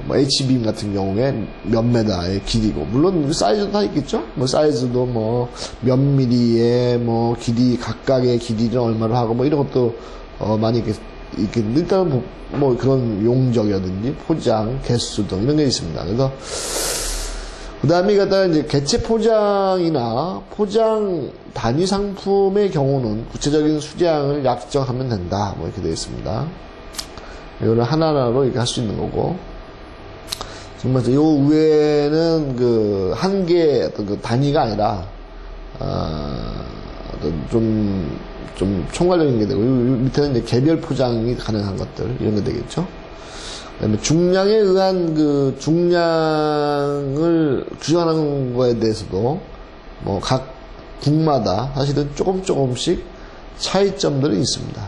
뭐 H빔 같은 경우에 몇 메다의 길이고, 물론 사이즈도 다 있겠죠. 뭐 사이즈도 뭐 몇 미리의 뭐 길이, 각각의 길이는 얼마를 하고 뭐 이런 것도 많이 이렇게 일단은 뭐 그런 용적이라든지 포장, 개수 등 이런 게 있습니다. 그래서 그 다음에 갖다가 이제 개체 포장이나 포장 단위 상품의 경우는 구체적인 수량을 약정하면 된다. 뭐 이렇게 되어 있습니다. 이거는 하나하나로 이렇게 할 수 있는 거고. 정말 요 위에는 그 한계 어떤 그 단위가 아니라 어떤 좀 총괄적인 게 되고, 밑에는 이제 개별 포장이 가능한 것들 이런 게 되겠죠. 그다음에 중량에 의한 그 중량을 규정하는 거에 대해서도 뭐 각 국마다 사실은 조금씩 차이점들이 있습니다.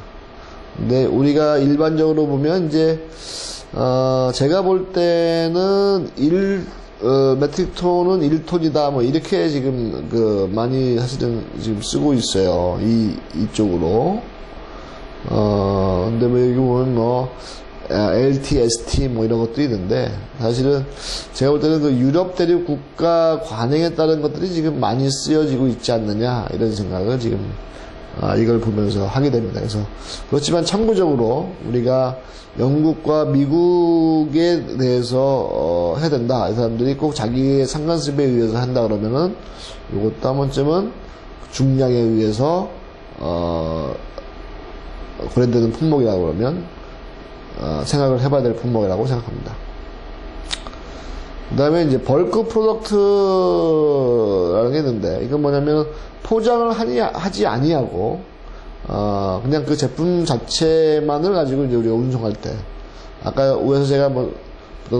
근데 우리가 일반적으로 보면 이제 제가 볼 때는 메트릭톤은 1톤이다 뭐 이렇게 지금 많이 사실은 지금 쓰고 있어요. 이쪽으로. 근데 뭐 여기 보면 뭐 LTST 뭐 이런 것도 있는데, 사실은 제가 볼 때는 그 유럽 대륙 국가 관행에 따른 것들이 지금 많이 쓰여지고 있지 않느냐 이런 생각을 지금 이걸 보면서 하게 됩니다. 그래서 그렇지만 참고적으로 우리가 영국과 미국에 대해서 해야 된다. 이 사람들이 꼭 자기의 상관습에 의해서 한다 그러면은 이것도 한 번쯤은 중량에 의해서 브랜드는 품목이라고 그러면 생각을 해봐야 될 품목이라고 생각합니다. 그 다음에 이제 벌크 프로덕트라는 게 있는데, 이건 뭐냐면 포장을 하지 아니하고 그냥 그 제품 자체만을 가지고 이제 우리가 운송할 때, 아까 위에서 제가 뭐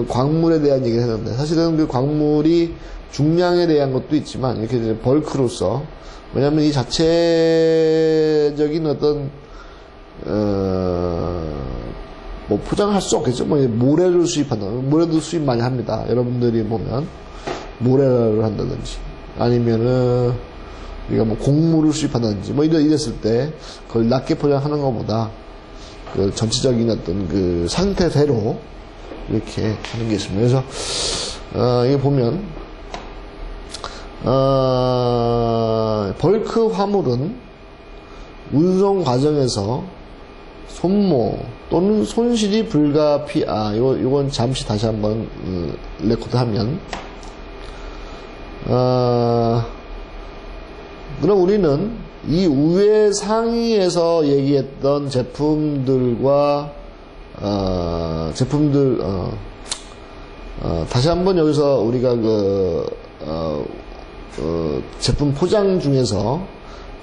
광물에 대한 얘기를 했는데, 사실은 그 광물이 중량에 대한 것도 있지만 이렇게 이제 벌크로서, 왜냐면 이 자체적인 어떤 뭐 포장을 할 수 없겠죠. 뭐 모래를 수입한다. 모래도 수입 많이 합니다. 여러분들이 보면 모래를 한다든지 아니면은 우리가 뭐 곡물을 수입한다든지 뭐 이랬을 때 그걸 낮게 포장하는 것보다 그 전체적인 어떤 그 상태대로 이렇게 하는 게 있습니다. 그래서 이게 보면 벌크 화물은 운송 과정에서 손모 또는 손실이 불가피, 요건 잠시 다시 한번 레코드 하면, 그럼 우리는 이 우회 상위에서 얘기했던 제품들과 다시 한번 여기서 우리가 제품 포장 중에서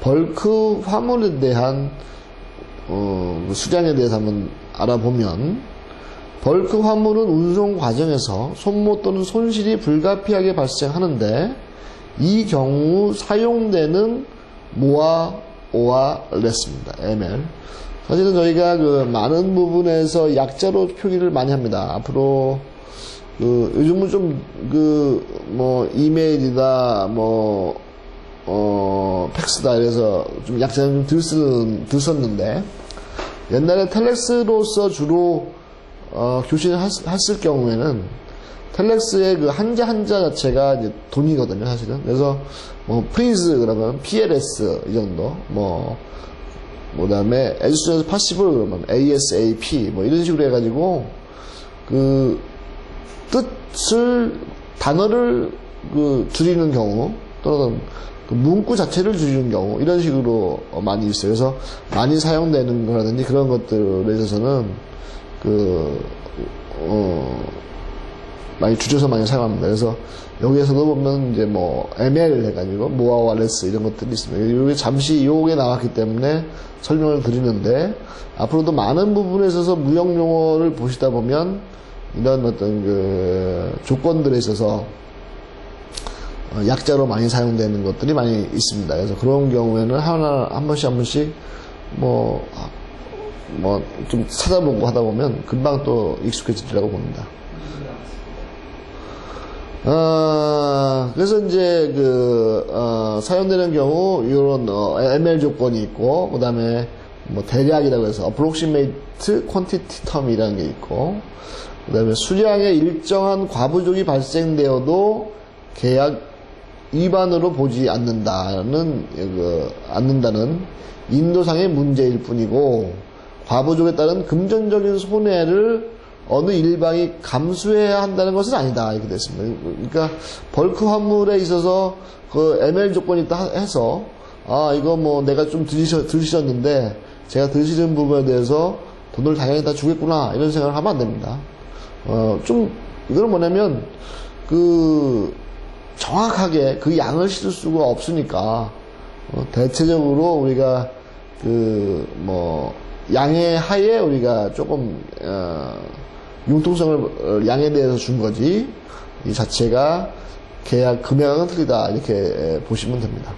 벌크 화물에 대한 수량에 대해서 한번 알아보면, 벌크 화물은 운송 과정에서 손모 또는 손실이 불가피하게 발생하는데, 이 경우 사용되는 모아, 오아, 레스입니다. ml. 사실은 저희가 많은 부분에서 약자로 표기를 많이 합니다. 앞으로 요즘은 좀 뭐 이메일이다 팩스다 이래서 좀 약자는 좀 들 썼는데, 옛날에 텔렉스로서 주로 교신을 했을 경우에는 텔렉스의 그 한자 자체가 이제 돈이거든요, 사실은. 그래서 뭐 프리즈 그러면 PLS 이 정도, 그다음에 as soon as possible 그러면 ASAP 뭐 이런 식으로 해가지고 그 뜻을 단어를 줄이는 경우, 또는 그 문구 자체를 줄이는 경우, 이런 식으로 많이 있어요. 그래서 많이 사용되는 거라든지 그런 것들에 있어서는 많이 줄여서 많이 사용합니다. 그래서 여기에서도 보면 이제 뭐 ML 해가지고 모아와 레스 이런 것들이 있습니다. 요게 잠시 요게 나왔기 때문에 설명을 드리는데, 앞으로도 많은 부분에 있어서 무역 용어를 보시다 보면 이런 어떤 조건들에 있어서 약자로 많이 사용되는 것들이 많이 있습니다. 그래서 그런 경우에는 한 번씩 좀 찾아보고 하다 보면 금방 또 익숙해지리라고 봅니다. 그래서 이제 사용되는 경우 이런 ML 조건이 있고, 그 다음에 대략이라고 해서 approximate quantity term이라는 게 있고, 그 다음에 수량의 일정한 과부족이 발생되어도 계약 위반으로 보지 않는다는 인도상의 문제일 뿐이고, 과부족에 따른 금전적인 손해를 어느 일방이 감수해야 한다는 것은 아니다, 이렇게 됐습니다. 그러니까 벌크 환물에 있어서 그 ML 조건이 있다 해서 이거 내가 좀 들으셨는데 제가 들으시는 부분에 대해서 돈을 당연히 다 주겠구나, 이런 생각을 하면 안 됩니다. 이거는 뭐냐면 정확하게 그 양을 실을 수가 없으니까 대체적으로 우리가 양의 하에 우리가 조금 융통성을 양에 대해서 준 거지, 이 자체가 계약 금액은 틀리다, 이렇게 보시면 됩니다.